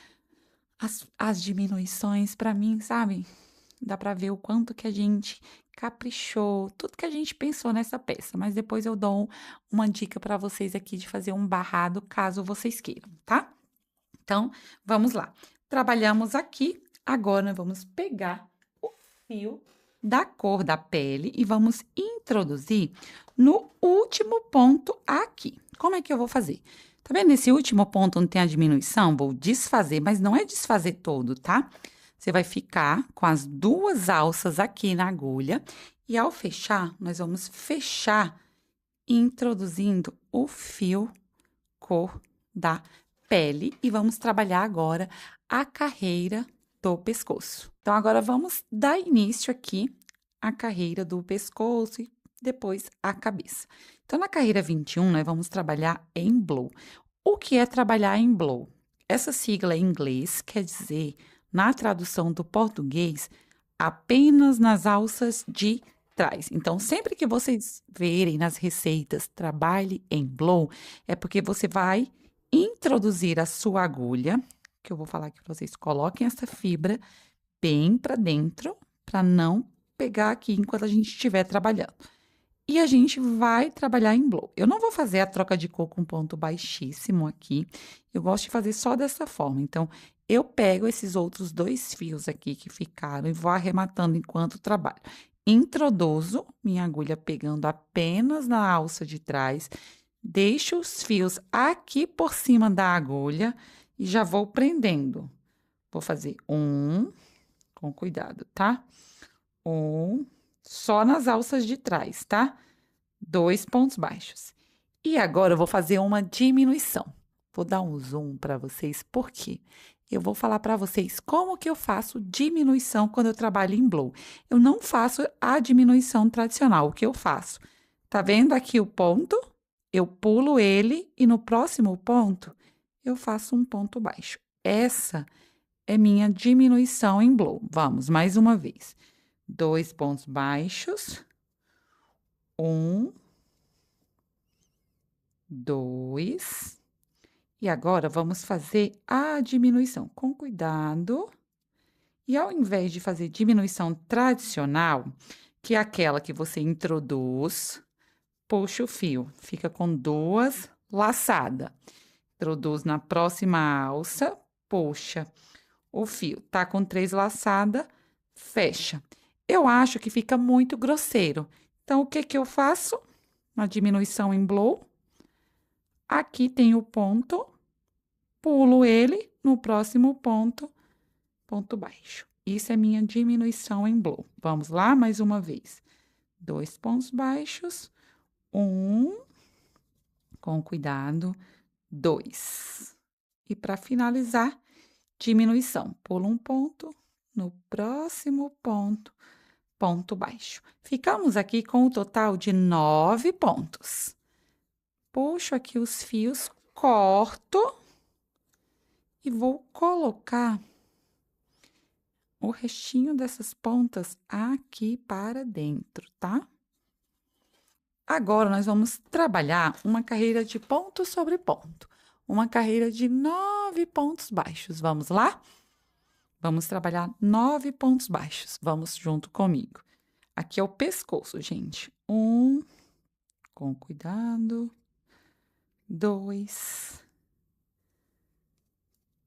diminuições. Para mim, sabe? Dá para ver o quanto que a gente caprichou, tudo que a gente pensou nessa peça. Mas depois eu dou uma dica para vocês aqui de fazer um barrado, caso vocês queiram, tá? Então, vamos lá. Trabalhamos aqui, agora vamos pegar o fio da cor da pele e vamos introduzir no último ponto aqui. Como é que eu vou fazer? Tá vendo esse último ponto onde tem a diminuição? Vou desfazer, mas não é desfazer todo, tá? Você vai ficar com as duas alças aqui na agulha e ao fechar, nós vamos fechar introduzindo o fio cor da pele e vamos trabalhar agora a carreira do pescoço. Então, agora vamos dar início aqui à carreira do pescoço e depois a cabeça. Então, na carreira 21, nós vamos trabalhar em blow. O que é trabalhar em blow? Essa sigla em inglês quer dizer, na tradução do português, apenas nas alças de trás. Então, sempre que vocês verem nas receitas trabalhe em blow, é porque você vai introduzir a sua agulha, que eu vou falar aqui para vocês, coloquem essa fibra bem para dentro, para não pegar aqui enquanto a gente estiver trabalhando. E a gente vai trabalhar em blow. Eu não vou fazer a troca de cor com ponto baixíssimo aqui. Eu gosto de fazer só dessa forma. Então, eu pego esses outros 2 fios aqui que ficaram e vou arrematando enquanto trabalho. Introduzo minha agulha pegando apenas na alça de trás. Deixo os fios aqui por cima da agulha e já vou prendendo. Vou fazer com cuidado, tá? Só nas alças de trás, tá? 2 pontos baixos. E agora eu vou fazer uma diminuição. Vou dar um zoom para vocês, porque eu vou falar para vocês como que eu faço diminuição quando eu trabalho em blow. Eu não faço a diminuição tradicional. O que eu faço? Tá vendo aqui o ponto? Eu pulo ele e no próximo ponto eu faço um ponto baixo. Essa é minha diminuição em blow. Vamos, mais uma vez. 2 pontos baixos. 2. E agora vamos fazer a diminuição com cuidado. E ao invés de fazer diminuição tradicional, que é aquela que você introduz, puxa o fio, fica com 2 laçadas. Introduz na próxima alça, puxa o fio. Tá com 3 laçadas, fecha. Eu acho que fica muito grosseiro. Então, o que que eu faço? Na diminuição em blow. Aqui tem o ponto, pulo ele, no próximo ponto, ponto baixo. Isso é minha diminuição em blow. Vamos lá, mais uma vez. 2 pontos baixos, com cuidado, 2. E para finalizar, diminuição. Pulo um ponto, no próximo ponto, ponto baixo. Ficamos aqui com o total de 9 pontos. Puxo aqui os fios, corto e vou colocar o restinho dessas pontas aqui para dentro, tá? Agora, nós vamos trabalhar uma carreira de ponto sobre ponto. Uma carreira de 9 pontos baixos. Vamos lá? Vamos trabalhar 9 pontos baixos. Vamos junto comigo. Aqui é o pescoço, gente. Com cuidado. 2,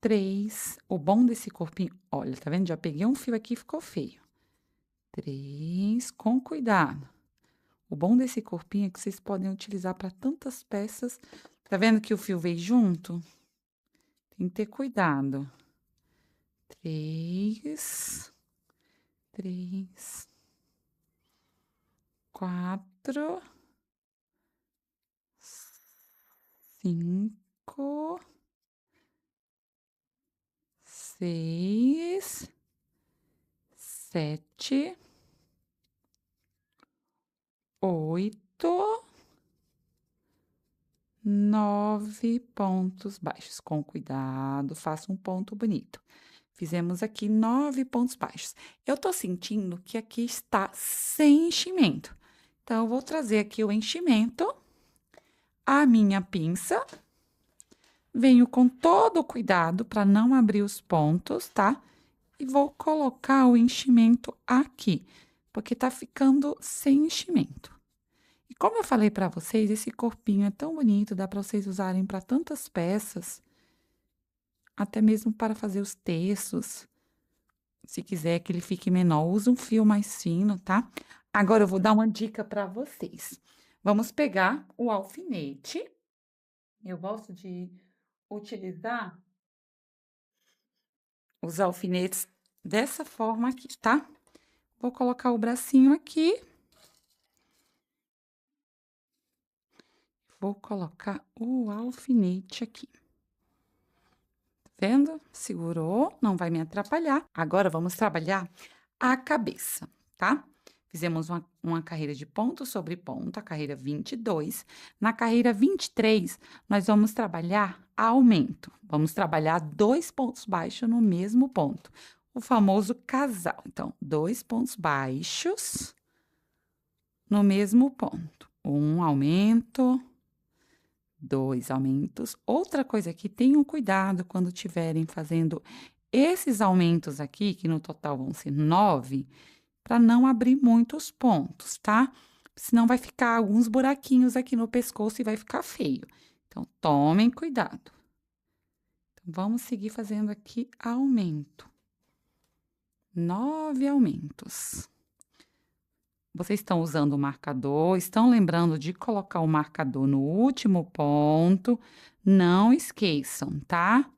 3. O bom desse corpinho, olha, tá vendo? Já peguei um fio aqui e ficou feio. 3, com cuidado. O bom desse corpinho é que vocês podem utilizar para tantas peças. Tá vendo que o fio veio junto? Tem que ter cuidado. 3, 4, 5, 6, 7, 8, 9 pontos baixos. Com cuidado, faça um ponto bonito. Fizemos aqui 9 pontos baixos. Eu tô sentindo que aqui está sem enchimento. Então, eu vou trazer aqui o enchimento, a minha pinça. Venho com todo o cuidado para não abrir os pontos, tá? E vou colocar o enchimento aqui, porque tá ficando sem enchimento. E como eu falei para vocês, esse corpinho é tão bonito, dá para vocês usarem para tantas peças, até mesmo para fazer os terços. Se quiser que ele fique menor, usa um fio mais fino, tá? Agora eu vou dar uma dica para vocês. Vamos pegar o alfinete. Eu gosto de utilizar os alfinetes dessa forma aqui, tá? Vou colocar o bracinho aqui. Vou colocar o alfinete aqui. Vendo? Segurou, não vai me atrapalhar. Agora, vamos trabalhar a cabeça, tá? Fizemos uma carreira de ponto sobre ponto, a carreira 22. Na carreira 23, nós vamos trabalhar aumento. Vamos trabalhar 2 pontos baixos no mesmo ponto. O famoso casal. Então, 2 pontos baixos no mesmo ponto. Um aumento, 2 aumentos. Outra coisa aqui, tenham cuidado quando estiverem fazendo esses aumentos aqui, que no total vão ser 9, para não abrir muitos pontos, tá? Senão vai ficar alguns buraquinhos aqui no pescoço e vai ficar feio. Então, tomem cuidado. Então, vamos seguir fazendo aqui aumento. 9 aumentos. Vocês estão usando o marcador, estão lembrando de colocar o marcador no último ponto. Não esqueçam, tá?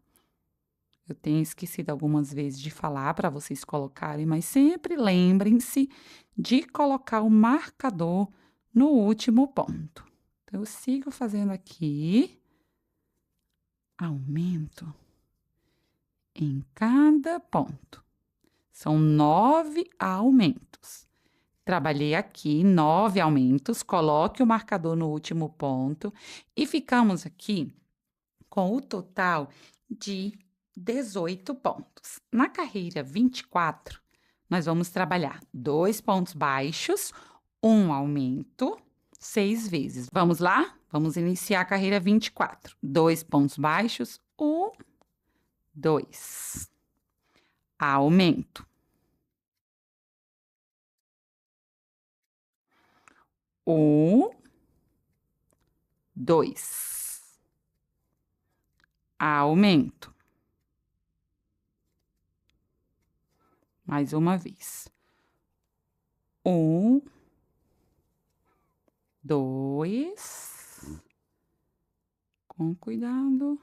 Eu tenho esquecido algumas vezes de falar para vocês colocarem, mas sempre lembrem-se de colocar o marcador no último ponto. Então, eu sigo fazendo aqui. Aumento em cada ponto. São 9 aumentos. Trabalhei aqui 9 aumentos, coloque o marcador no último ponto e ficamos aqui com o total de 18 pontos. Na carreira 24, nós vamos trabalhar 2 pontos baixos, um aumento, 6 vezes. Vamos lá? Vamos iniciar a carreira 24. 2 pontos baixos, 1, 2. Aumento. 1, 2. Aumento. Mais uma vez. 1, 2. Com cuidado.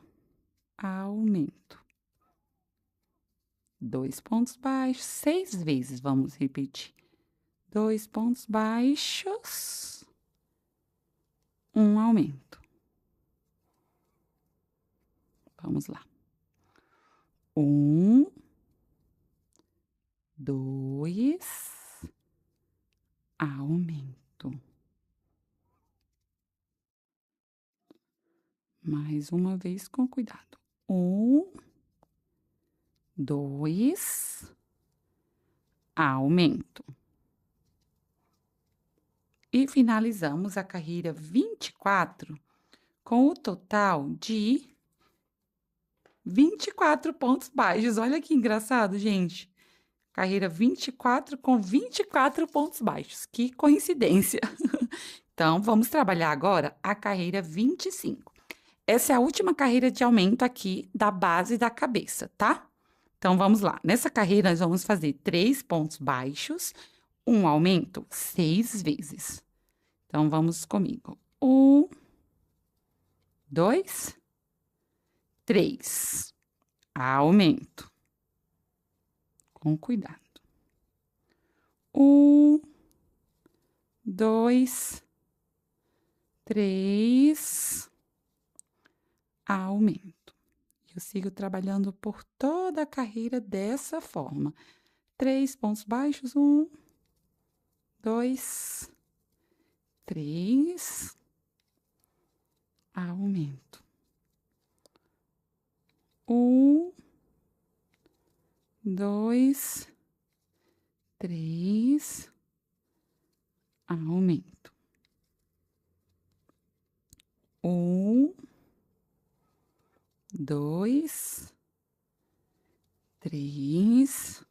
Aumento. 2 pontos baixos, 6 vezes. Vamos repetir. 2 pontos baixos. Um aumento. Vamos lá. 1, 2, aumento. Mais uma vez com cuidado. 1, 2, aumento. E finalizamos a carreira 24 com o total de 24 pontos baixos. Olha que engraçado, gente. Carreira 24 com 24 pontos baixos. Que coincidência. Então, vamos trabalhar agora a carreira 25. Essa é a última carreira de aumento aqui da base da cabeça, tá? Então, vamos lá. Nessa carreira, nós vamos fazer 3 pontos baixos, um aumento 6 vezes. Então, vamos comigo. 1, 2, 3. Aumento. Com cuidado. 1, 2, 3. Aumento. Eu sigo trabalhando por toda a carreira dessa forma. 3 pontos baixos, 1, 2, 3. Aumento. 1, 2, 3. Aumento. 1, 2, 3.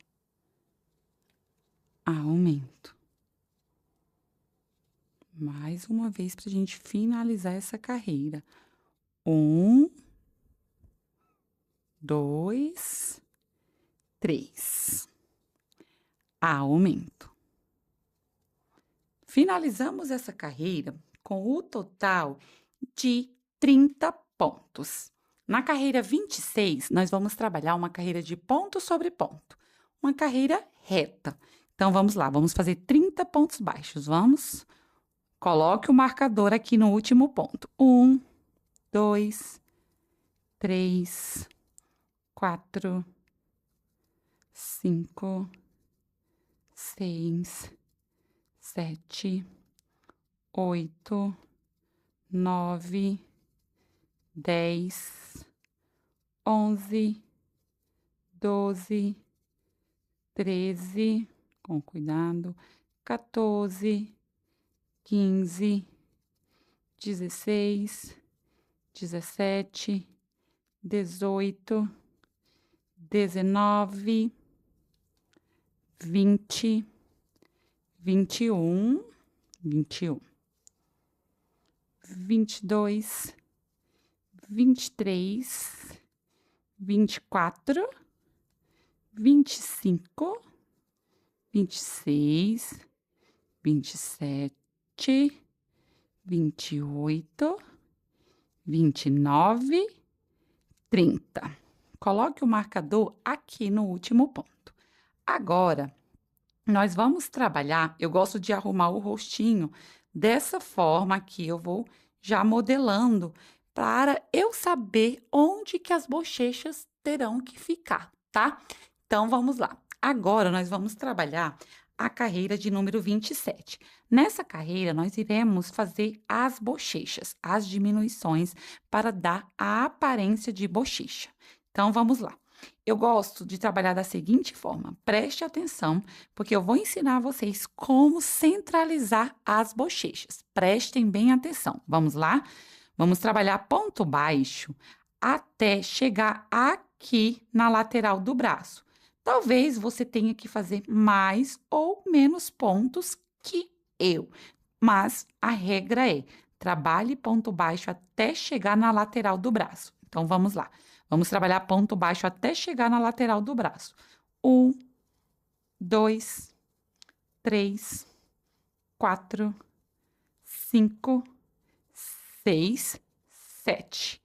Aumento. Mais uma vez para a gente finalizar essa carreira. 1, 2, 3. Aumento. Finalizamos essa carreira com o total de 30 pontos. Na carreira 26, nós vamos trabalhar uma carreira de ponto sobre ponto. uma carreira reta. Então, vamos lá, vamos fazer 30 pontos baixos. Vamos. Coloque o marcador aqui no último ponto. 1, 2, 3, 4, 5, 6, 7, 8, 9, 10, 11, 12, 13, com cuidado, 14, 15, 16, 17, 18, 19, 20, 21, 21, 22, 23, 24, 25, 26, 27, 28, 29, 30. Coloque o marcador aqui no último ponto. Agora, nós vamos trabalhar, eu gosto de arrumar o rostinho dessa forma aqui, eu vou já modelando para eu saber onde que as bochechas terão que ficar, tá? Então, vamos lá. Agora, nós vamos trabalhar a carreira de número 27. Nessa carreira, nós iremos fazer as bochechas, as diminuições, para dar a aparência de bochecha. Então, vamos lá. Eu gosto de trabalhar da seguinte forma, preste atenção, porque eu vou ensinar vocês como centralizar as bochechas. Prestem bem atenção. Vamos lá? Vamos trabalhar ponto baixo até chegar aqui na lateral do braço. Talvez você tenha que fazer mais ou menos pontos que eu, mas a regra é, trabalhe ponto baixo até chegar na lateral do braço. Então, vamos lá. Vamos trabalhar ponto baixo até chegar na lateral do braço. 1, 2, 3, 4, 5, 6, 7.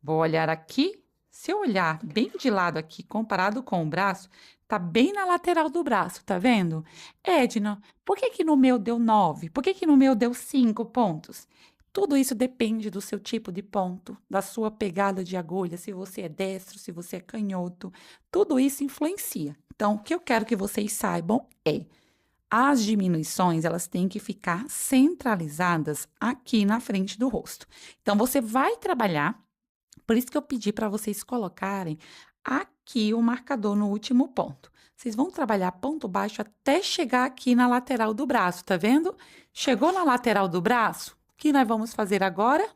Vou olhar aqui. Se eu olhar bem de lado aqui, comparado com o braço, tá bem na lateral do braço, tá vendo? Edna, por que que no meu deu 9? Por que que no meu deu 5 pontos? Tudo isso depende do seu tipo de ponto, da sua pegada de agulha, se você é destro, se você é canhoto. Tudo isso influencia. Então, o que eu quero que vocês saibam é, as diminuições, elas têm que ficar centralizadas aqui na frente do rosto. Então, você vai trabalhar, por isso que eu pedi para vocês colocarem aqui o marcador no último ponto. Vocês vão trabalhar ponto baixo até chegar aqui na lateral do braço, tá vendo? Chegou na lateral do braço, o que nós vamos fazer agora?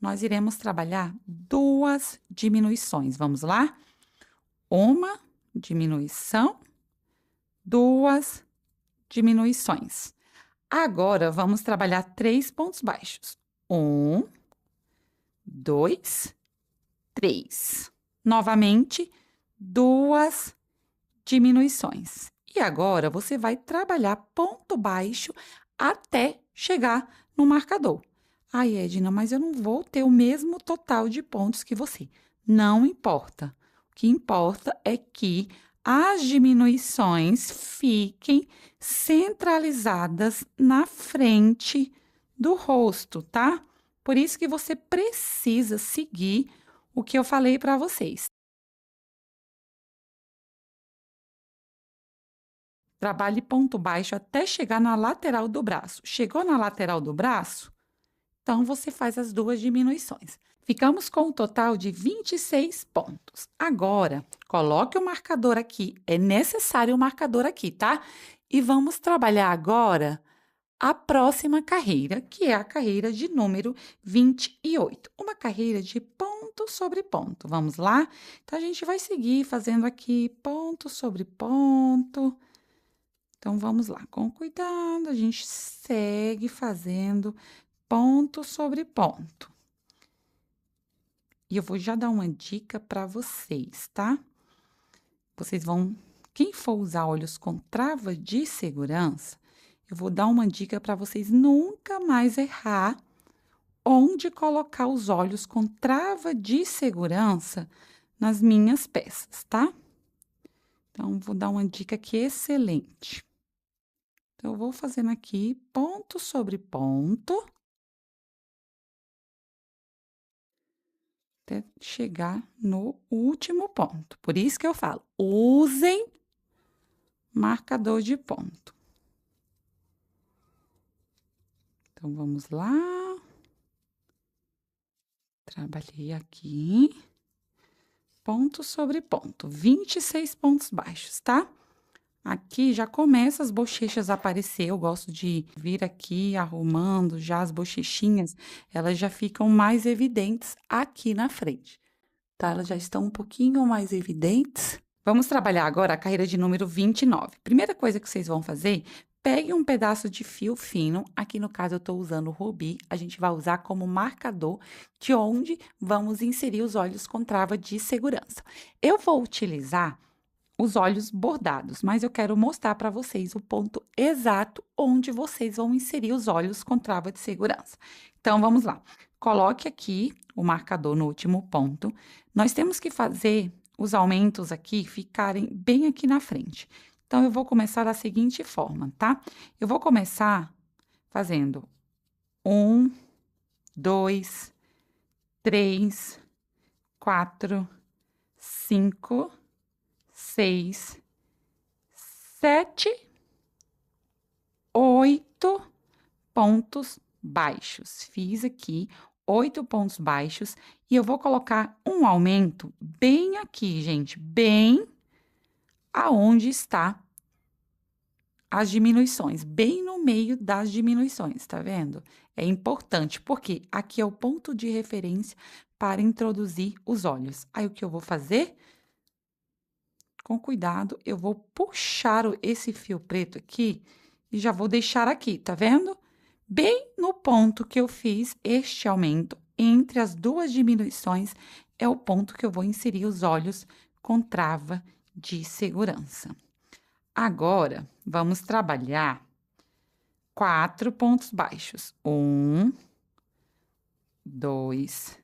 Nós iremos trabalhar duas diminuições. Vamos lá? Uma diminuição, duas diminuições. Agora, vamos trabalhar 3 pontos baixos. 1, 2, 3. Novamente, duas diminuições. E agora, você vai trabalhar ponto baixo até chegar no marcador. Ai, Edna, mas eu não vou ter o mesmo total de pontos que você. Não importa. O que importa é que as diminuições fiquem centralizadas na frente do rosto, tá? Por isso que você precisa seguir o que eu falei para vocês. Trabalhe ponto baixo até chegar na lateral do braço. Chegou na lateral do braço? Então, você faz as duas diminuições. Ficamos com um total de 26 pontos. Agora, coloque o marcador aqui. É necessário o marcador aqui, tá? E vamos trabalhar agora a próxima carreira, que é a carreira de número 28. Uma carreira de ponto sobre ponto. Vamos lá? Então, a gente vai seguir fazendo aqui ponto sobre ponto. Então, vamos lá, com cuidado, a gente segue fazendo ponto sobre ponto. E eu vou já dar uma dica para vocês, tá? Vocês vão, quem for usar olhos com trava de segurança, eu vou dar uma dica para vocês nunca mais errar onde colocar os olhos com trava de segurança nas minhas peças, tá? Então, vou dar uma dica aqui excelente. Então, eu vou fazendo aqui ponto sobre ponto, até chegar no último ponto. Por isso que eu falo, usem marcador de ponto. Então, vamos lá. Trabalhei aqui, ponto sobre ponto, 26 pontos baixos, tá? Aqui já começa as bochechas a aparecer, eu gosto de vir aqui arrumando já as bochechinhas, elas já ficam mais evidentes aqui na frente, tá? Elas já estão um pouquinho mais evidentes. Vamos trabalhar agora a carreira de número 29. Primeira coisa que vocês vão fazer, pegue um pedaço de fio fino, aqui no caso eu estou usando o rubi, a gente vai usar como marcador de onde vamos inserir os olhos com trava de segurança. Eu vou utilizar os olhos bordados, mas eu quero mostrar para vocês o ponto exato onde vocês vão inserir os olhos com trava de segurança. Então, vamos lá. Coloque aqui o marcador no último ponto. Nós temos que fazer os aumentos aqui ficarem bem aqui na frente. Então, eu vou começar da seguinte forma, tá? Eu vou começar fazendo 1, 2, 3, 4, 5, 6, 7, 8 pontos baixos. Fiz aqui 8 pontos baixos e eu vou colocar um aumento bem aqui, gente, bem aonde está as diminuições, bem no meio das diminuições, tá vendo? É importante, porque aqui é o ponto de referência para introduzir os olhos. Aí, o que eu vou fazer? Com cuidado, eu vou puxar esse fio preto aqui e já vou deixar aqui, tá vendo? Bem no ponto que eu fiz este aumento, entre as duas diminuições, é o ponto que eu vou inserir os olhos com trava de segurança. Agora, vamos trabalhar 4 pontos baixos. 1, 2,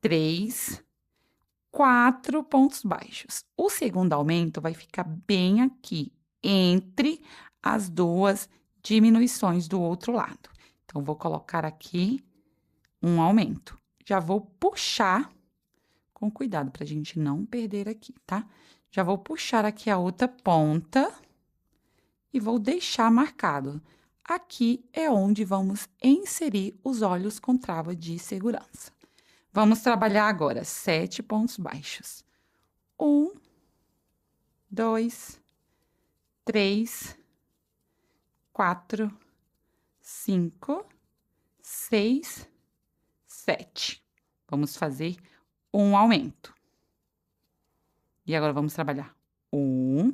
3, 4 pontos baixos. O segundo aumento vai ficar bem aqui, entre as duas diminuições do outro lado. Então, vou colocar aqui um aumento. Já vou puxar, com cuidado, para a gente não perder aqui, tá? Já vou puxar aqui a outra ponta e vou deixar marcado. Aqui é onde vamos inserir os olhos com trava de segurança. Vamos trabalhar agora 7 pontos baixos. 1, 2, 3, 4, 5, 6, 7. Vamos fazer um aumento. E agora vamos trabalhar 1,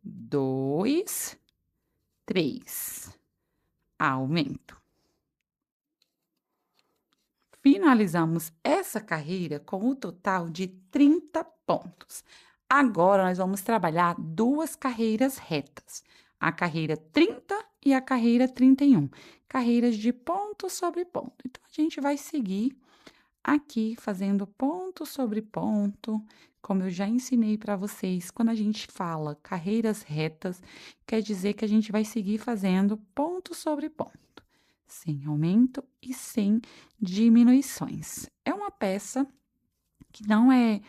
2, 3. Aumento. Finalizamos essa carreira com o total de 30 pontos. Agora, nós vamos trabalhar duas carreiras retas, a carreira 30 e a carreira 31, carreiras de ponto sobre ponto. Então, a gente vai seguir aqui fazendo ponto sobre ponto, como eu já ensinei para vocês. Quando a gente fala carreiras retas, quer dizer que a gente vai seguir fazendo ponto sobre ponto, sem aumento e sem diminuições. É uma peça que não é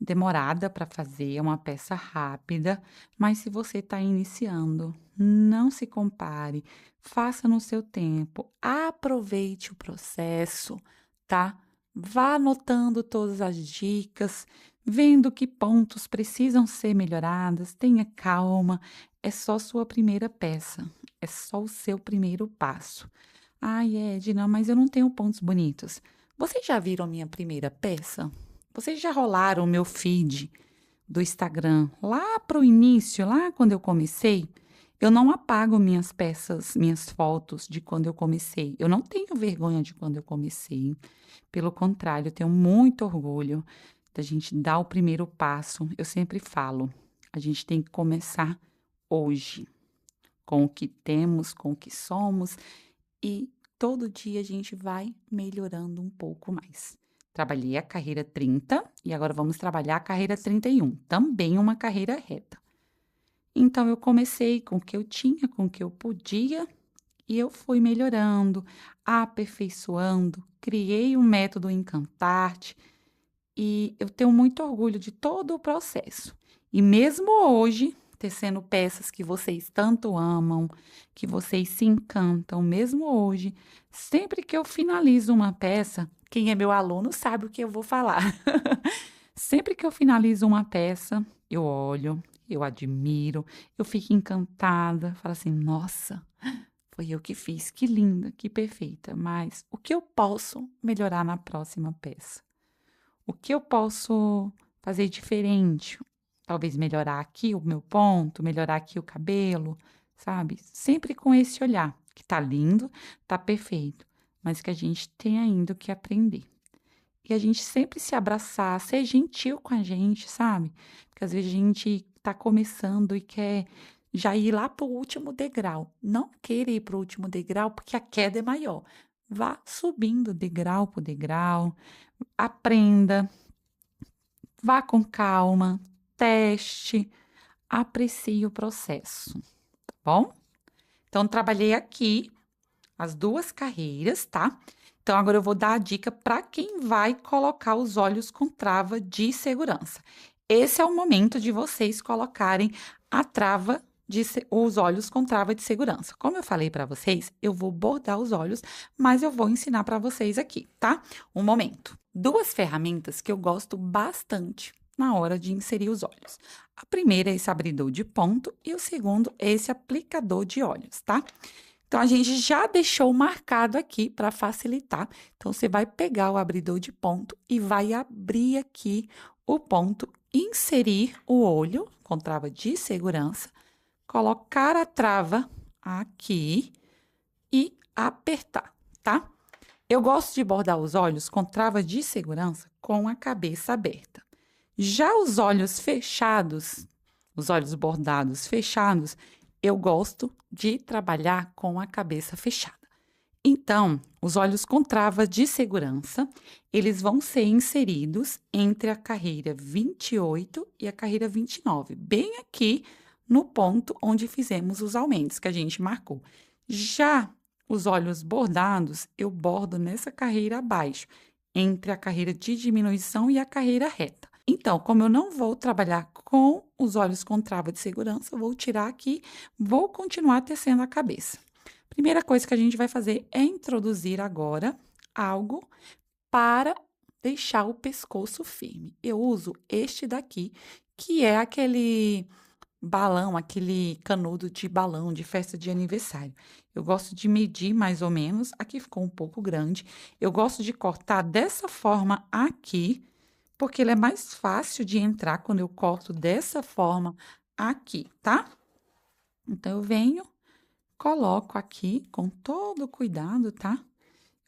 demorada para fazer, é uma peça rápida, mas se você está iniciando, não se compare, faça no seu tempo, aproveite o processo, tá? Vá anotando todas as dicas, vendo que pontos precisam ser melhorados, tenha calma, é só sua primeira peça, é só o seu primeiro passo. Ai, Edna, mas eu não tenho pontos bonitos. Vocês já viram a minha primeira peça? Vocês já rolaram o meu feed do Instagram lá para o início, lá quando eu comecei? Eu não apago minhas peças, minhas fotos de quando eu comecei. Eu não tenho vergonha de quando eu comecei. Pelo contrário, eu tenho muito orgulho da gente dar o primeiro passo. Eu sempre falo, a gente tem que começar hoje, com o que temos, com o que somos, e todo dia a gente vai melhorando um pouco mais. Trabalhei a carreira 30 e agora vamos trabalhar a carreira 31, também uma carreira reta. Então, eu comecei com o que eu tinha, com o que eu podia, e eu fui melhorando, aperfeiçoando, criei um método Encantarte, e eu tenho muito orgulho de todo o processo. E mesmo hoje, tecendo peças que vocês tanto amam, que vocês se encantam, mesmo hoje, sempre que eu finalizo uma peça, quem é meu aluno sabe o que eu vou falar. Sempre que eu finalizo uma peça, eu olho, eu admiro, eu fico encantada, falo assim: nossa, foi eu que fiz, que linda, que perfeita. Mas o que eu posso melhorar na próxima peça? O que eu posso fazer diferente? Talvez melhorar aqui o meu ponto, melhorar aqui o cabelo, sabe? Sempre com esse olhar, que tá lindo, tá perfeito, mas que a gente tem ainda o que aprender. E a gente sempre se abraçar, ser gentil com a gente, sabe? Porque às vezes a gente tá começando e quer já ir lá pro último degrau. Não queira ir pro último degrau porque a queda é maior. Vá subindo degrau por degrau, aprenda, vá com calma, teste, aprecie o processo, tá bom? Então, trabalhei aqui as duas carreiras, tá? Então, agora eu vou dar a dica para quem vai colocar os olhos com trava de segurança. Esse é o momento de vocês colocarem a trava os olhos com trava de segurança. Como eu falei para vocês, eu vou bordar os olhos, mas eu vou ensinar para vocês aqui, tá? Um momento. Duas ferramentas que eu gosto bastante na hora de inserir os olhos. A primeira é esse abridor de ponto e o segundo é esse aplicador de olhos, tá? Então, a gente já deixou marcado aqui para facilitar. Então, você vai pegar o abridor de ponto e vai abrir aqui o ponto, inserir o olho com trava de segurança, colocar a trava aqui e apertar, tá? Eu gosto de bordar os olhos com trava de segurança com a cabeça aberta. Já os olhos fechados, os olhos bordados fechados, eu gosto de trabalhar com a cabeça fechada. Então, os olhos com trava de segurança, eles vão ser inseridos entre a carreira 28 e a carreira 29, bem aqui no ponto onde fizemos os aumentos que a gente marcou. Já os olhos bordados, eu bordo nessa carreira abaixo, entre a carreira de diminuição e a carreira reta. Então, como eu não vou trabalhar com os olhos com trava de segurança, eu vou tirar aqui, vou continuar tecendo a cabeça. Primeira coisa que a gente vai fazer é introduzir agora algo para deixar o pescoço firme. Eu uso este daqui, que é aquele balão, aquele canudo de balão de festa de aniversário. Eu gosto de medir mais ou menos, aqui ficou um pouco grande. Eu gosto de cortar dessa forma aqui, porque ele é mais fácil de entrar quando eu corto dessa forma aqui, tá? Então, eu venho, coloco aqui com todo cuidado, tá?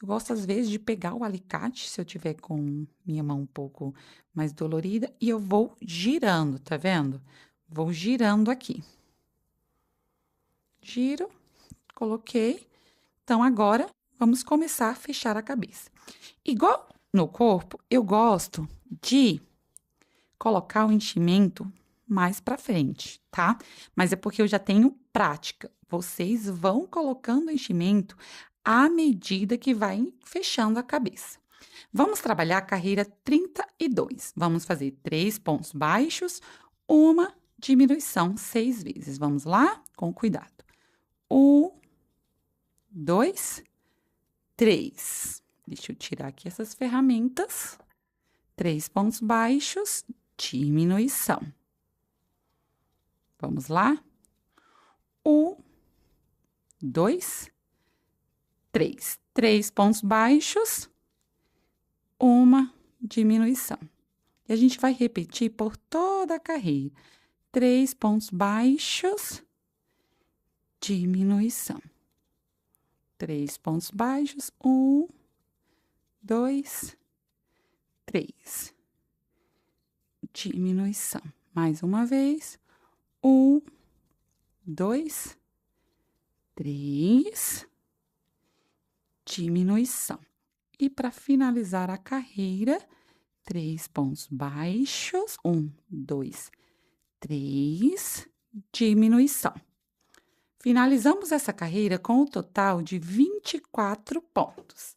Eu gosto, às vezes, de pegar o alicate, se eu tiver com minha mão um pouco mais dolorida, e eu vou girando, tá vendo? Vou girando aqui. Giro, coloquei. Então, agora, vamos começar a fechar a cabeça. Igual no corpo, eu gosto de colocar o enchimento mais para frente, tá? Mas é porque eu já tenho prática. Vocês vão colocando o enchimento à medida que vai fechando a cabeça. Vamos trabalhar a carreira 32. Vamos fazer 3 pontos baixos, uma diminuição 6 vezes. Vamos lá? Com cuidado. 1, 2, 3. Deixa eu tirar aqui essas ferramentas. 3 pontos baixos, diminuição. Vamos lá? 1, 2, 3. 3 pontos baixos, uma diminuição. E a gente vai repetir por toda a carreira. 3 pontos baixos, diminuição. 3 pontos baixos, 1, 2, 3. Diminuição. Mais uma vez. 1, 2, 3. Diminuição. E para finalizar a carreira, 3 pontos baixos, 1, 2, 3, diminuição. Finalizamos essa carreira com o total de 24 pontos.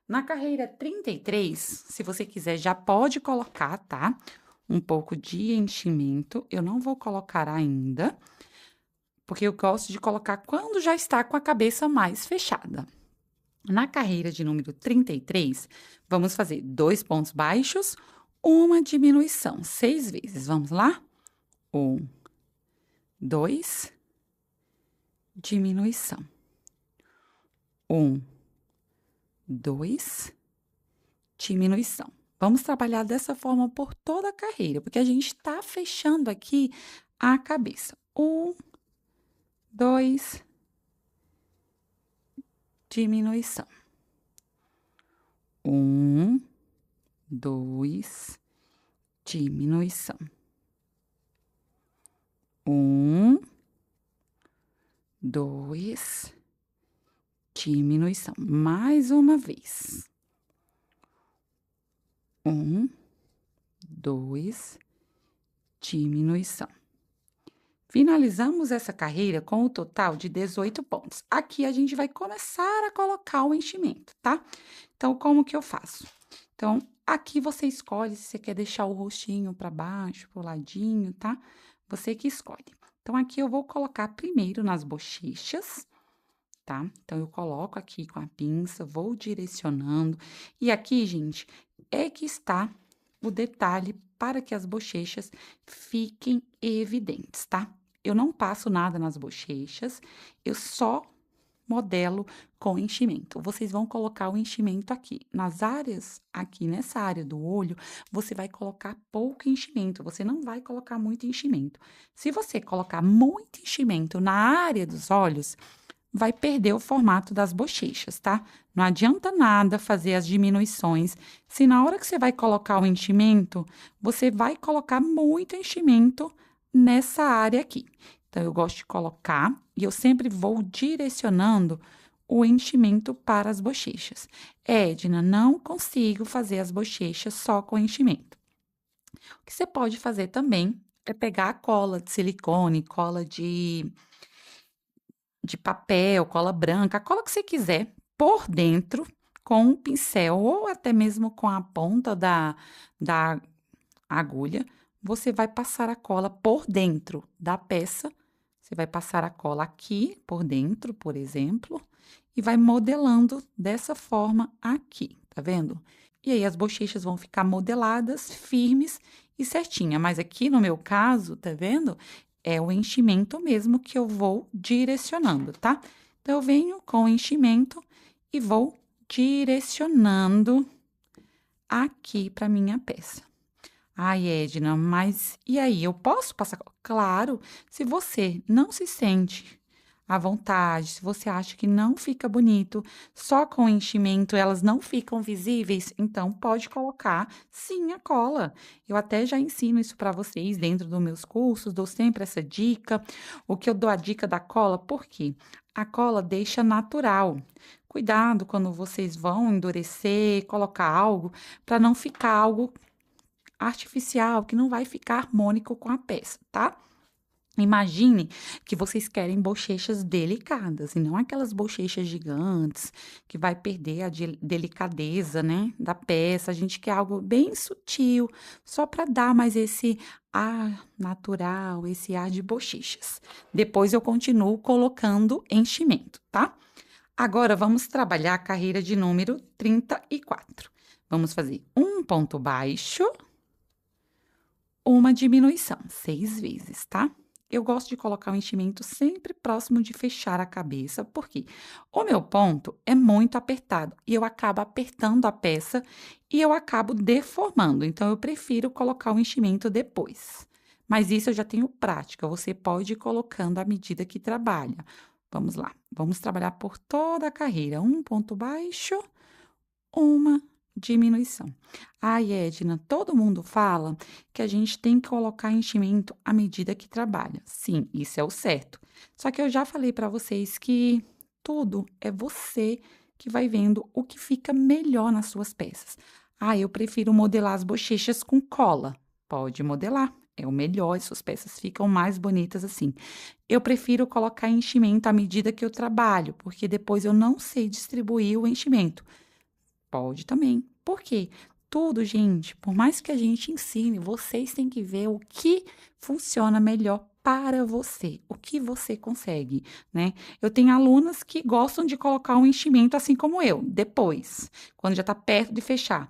Na carreira 33, se você quiser, já pode colocar, tá? Um pouco de enchimento. Eu não vou colocar ainda, porque eu gosto de colocar quando já está com a cabeça mais fechada. Na carreira de número 33, vamos fazer 2 pontos baixos, uma diminuição, 6 vezes. Vamos lá? 1, 2, diminuição. 1, 2, diminuição. Vamos trabalhar dessa forma por toda a carreira, porque a gente está fechando aqui a cabeça. 1, 2, diminuição. 1, 2, diminuição. 1, 2, diminuição. Mais uma vez. 1, 2, diminuição. Finalizamos essa carreira com o total de 18 pontos. Aqui a gente vai começar a colocar o enchimento, tá? Então, como que eu faço? Então, aqui você escolhe se você quer deixar o rostinho para baixo, pro ladinho, tá? Você que escolhe. Então, aqui eu vou colocar primeiro nas bochechas, tá? Então, eu coloco aqui com a pinça, vou direcionando. E aqui, gente, é que está o detalhe para que as bochechas fiquem evidentes, tá? Eu não passo nada nas bochechas, eu só modelo com enchimento. Vocês vão colocar o enchimento aqui. Nas áreas, aqui nessa área do olho, você vai colocar pouco enchimento, você não vai colocar muito enchimento. Se você colocar muito enchimento na área dos olhos, vai perder o formato das bochechas, tá? Não adianta nada fazer as diminuições, se na hora que você vai colocar o enchimento, você vai colocar muito enchimento nessa área aqui. Então, eu gosto de colocar e eu sempre vou direcionando o enchimento para as bochechas. Edna, não consigo fazer as bochechas só com enchimento. O que você pode fazer também é pegar a cola de silicone, cola de papel, cola branca, a cola que você quiser, por dentro, com um pincel ou até mesmo com a ponta da agulha, você vai passar a cola por dentro da peça. Você vai passar a cola aqui por dentro, por exemplo, e vai modelando dessa forma aqui, tá vendo? E aí as bochechas vão ficar modeladas, firmes e certinha. Mas aqui no meu caso, tá vendo? É o enchimento mesmo que eu vou direcionando, tá? Então, eu venho com o enchimento e vou direcionando aqui para minha peça. Ai, Edna, mas e aí? Eu posso passar? Claro, se você não se sente à vontade, se você acha que não fica bonito, só com enchimento elas não ficam visíveis, então pode colocar sim a cola. Eu até já ensino isso para vocês dentro dos meus cursos, dou sempre essa dica. O que eu dou a dica da cola, por quê? A cola deixa natural. Cuidado quando vocês vão endurecer, colocar algo, para não ficar algo artificial, que não vai ficar harmônico com a peça, tá? Imagine que vocês querem bochechas delicadas e não aquelas bochechas gigantes que vai perder a delicadeza, né, da peça. A gente quer algo bem sutil, só para dar mais esse ar natural, esse ar de bochechas. Depois eu continuo colocando enchimento, tá? Agora vamos trabalhar a carreira de número 34. Vamos fazer um ponto baixo, uma diminuição, 6 vezes, tá? Eu gosto de colocar o enchimento sempre próximo de fechar a cabeça, porque o meu ponto é muito apertado e eu acabo apertando a peça e eu acabo deformando. Então, eu prefiro colocar o enchimento depois. Mas isso eu já tenho prática, você pode ir colocando à medida que trabalha. Vamos lá, vamos trabalhar por toda a carreira. Um ponto baixo, uma diminuição. Ai, Edna, todo mundo fala que a gente tem que colocar enchimento à medida que trabalha. Sim, isso é o certo. Só que eu já falei para vocês que tudo é você que vai vendo o que fica melhor nas suas peças. Ah, eu prefiro modelar as bochechas com cola. Pode modelar, é o melhor, as suas peças ficam mais bonitas assim. Eu prefiro colocar enchimento à medida que eu trabalho, porque depois eu não sei distribuir o enchimento. Pode também. Por quê? Tudo, gente, por mais que a gente ensine, vocês têm que ver o que funciona melhor para você, o que você consegue, né? Eu tenho alunas que gostam de colocar um enchimento assim como eu, depois, quando já está perto de fechar.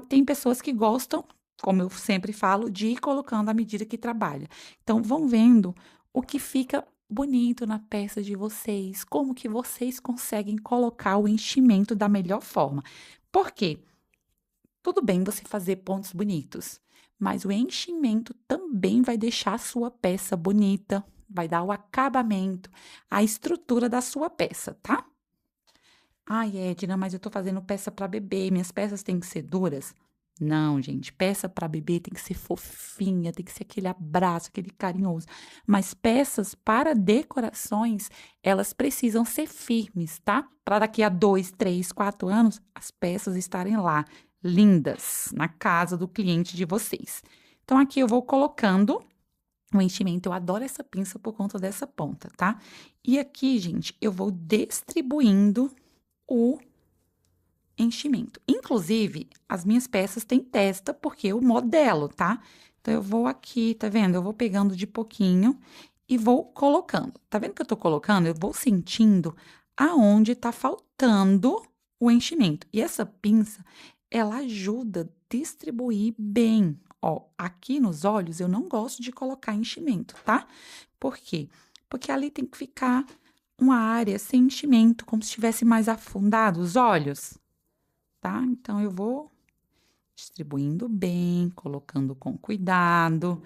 Tem pessoas que gostam, como eu sempre falo, de ir colocando à medida que trabalha. Então, vão vendo o que fica bonito na peça de vocês, como que vocês conseguem colocar o enchimento da melhor forma. Por quê? Tudo bem você fazer pontos bonitos, mas o enchimento também vai deixar a sua peça bonita, vai dar o acabamento, a estrutura da sua peça, tá? Ai, Edna, mas eu tô fazendo peça para bebê, minhas peças têm que ser duras. Não, gente, peça para bebê tem que ser fofinha, tem que ser aquele abraço, aquele carinhoso. Mas peças para decorações, elas precisam ser firmes, tá? Para daqui a 2, 3, 4 anos, as peças estarem lá, lindas, na casa do cliente de vocês. Então, aqui eu vou colocando o enchimento. Eu adoro essa pinça por conta dessa ponta, tá? E aqui, gente, eu vou distribuindo o enchimento. Inclusive, as minhas peças têm testa porque eu modelo, tá? Então, eu vou aqui, tá vendo? Eu vou pegando de pouquinho e vou colocando. Tá vendo que eu tô colocando? Eu vou sentindo aonde tá faltando o enchimento. E essa pinça, ela ajuda a distribuir bem. Ó, aqui nos olhos eu não gosto de colocar enchimento, tá? Por quê? Porque ali tem que ficar uma área sem enchimento, como se estivesse mais afundado os olhos, tá? Então, eu vou distribuindo bem, colocando com cuidado.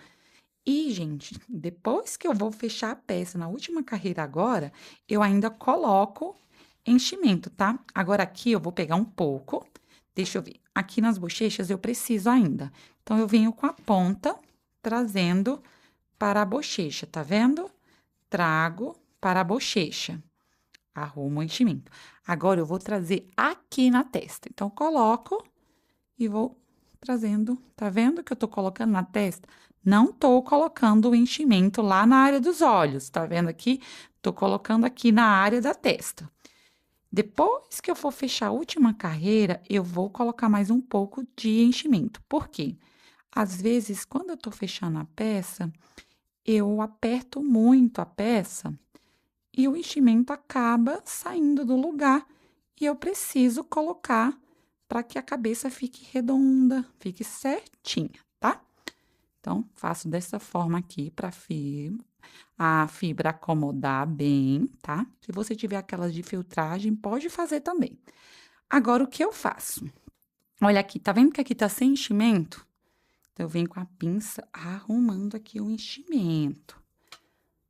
E, gente, depois que eu vou fechar a peça na última carreira agora, eu ainda coloco enchimento, tá? Agora aqui eu vou pegar um pouco, deixa eu ver. Aqui nas bochechas eu preciso ainda. Então, eu venho com a ponta trazendo para a bochecha, tá vendo? Trago para a bochecha. Arrumo o enchimento. Agora, eu vou trazer aqui na testa. Então, coloco e vou trazendo. Tá vendo que eu tô colocando na testa? Não tô colocando o enchimento lá na área dos olhos. Tá vendo aqui? Tô colocando aqui na área da testa. Depois que eu for fechar a última carreira, eu vou colocar mais um pouco de enchimento. Por quê? Às vezes, quando eu tô fechando a peça, eu aperto muito a peça e o enchimento acaba saindo do lugar e eu preciso colocar para que a cabeça fique redonda, fique certinha, tá? Então, faço dessa forma aqui para a fibra acomodar bem, tá? Se você tiver aquelas de filtragem, pode fazer também. Agora, o que eu faço? Olha aqui, tá vendo que aqui tá sem enchimento? Então, eu venho com a pinça arrumando aqui o enchimento,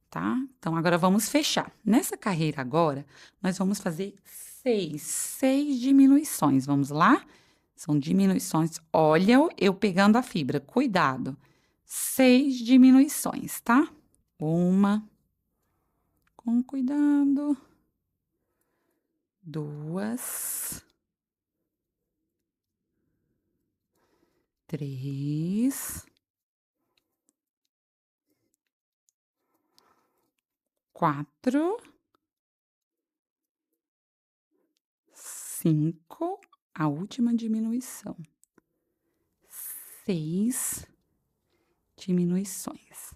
tá? Então, agora vamos fechar. Nessa carreira agora, nós vamos fazer seis diminuições. Vamos lá? São diminuições. Olha, eu pegando a fibra, cuidado. 6 diminuições, tá? Uma, com cuidado. 2, 3, 4, 5, a última diminuição. 6 diminuições.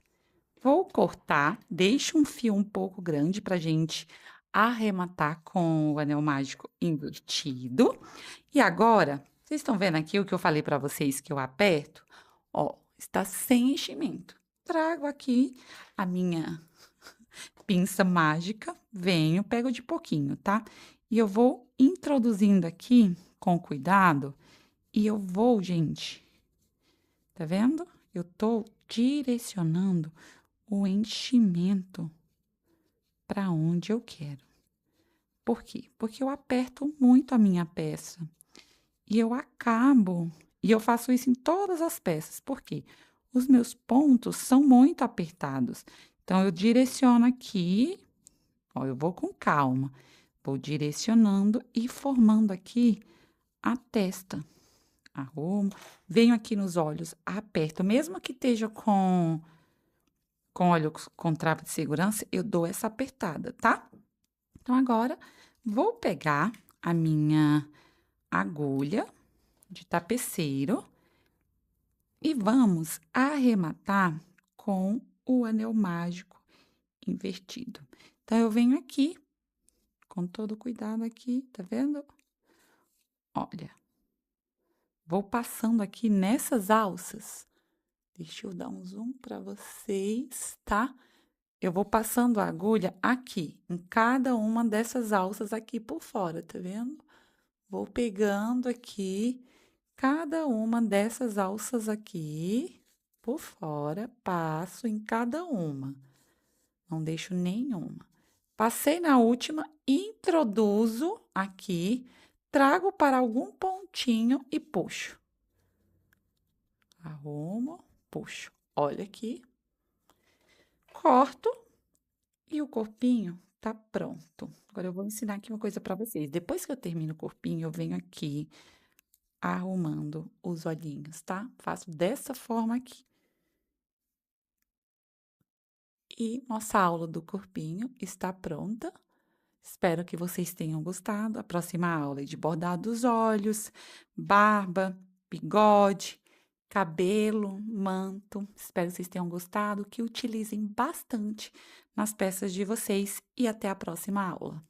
Vou cortar, deixo um fio um pouco grande pra gente arrematar com o anel mágico invertido. E agora, vocês estão vendo aqui o que eu falei pra vocês que eu aperto? Ó, está sem enchimento. Trago aqui a minha pinça mágica, venho, pego de pouquinho, tá? E eu vou introduzindo aqui com cuidado e eu vou, gente, tá vendo? Eu tô direcionando o enchimento para onde eu quero. Por quê? Porque eu aperto muito a minha peça e eu acabo, e eu faço isso em todas as peças. Por quê? Os meus pontos são muito apertados. Então, eu direciono aqui, ó, eu vou com calma. Vou direcionando e formando aqui a testa. Arrumo, venho aqui nos olhos, aperto, mesmo que esteja com olho com trava de segurança, eu dou essa apertada, tá? Então, agora, vou pegar a minha agulha de tapeceiro e vamos arrematar com o anel mágico invertido. Então, eu venho aqui, com todo cuidado aqui, tá vendo? Olha, vou passando aqui nessas alças. Deixa eu dar um zoom para vocês, tá? Eu vou passando a agulha aqui, em cada uma dessas alças aqui por fora, tá vendo? Vou pegando aqui cada uma dessas alças aqui por fora, passo em cada uma, não deixo nenhuma. Passei na última, introduzo aqui, trago para algum pontinho e puxo. Arrumo, puxo. Olha aqui. Corto e o corpinho tá pronto. Agora eu vou ensinar aqui uma coisa para vocês. Depois que eu termino o corpinho, eu venho aqui arrumando os olhinhos, tá? Faço dessa forma aqui. E nossa aula do corpinho está pronta. Espero que vocês tenham gostado. A próxima aula é de bordado dos olhos, barba, bigode, cabelo, manto. Espero que vocês tenham gostado, que utilizem bastante nas peças de vocês e até a próxima aula.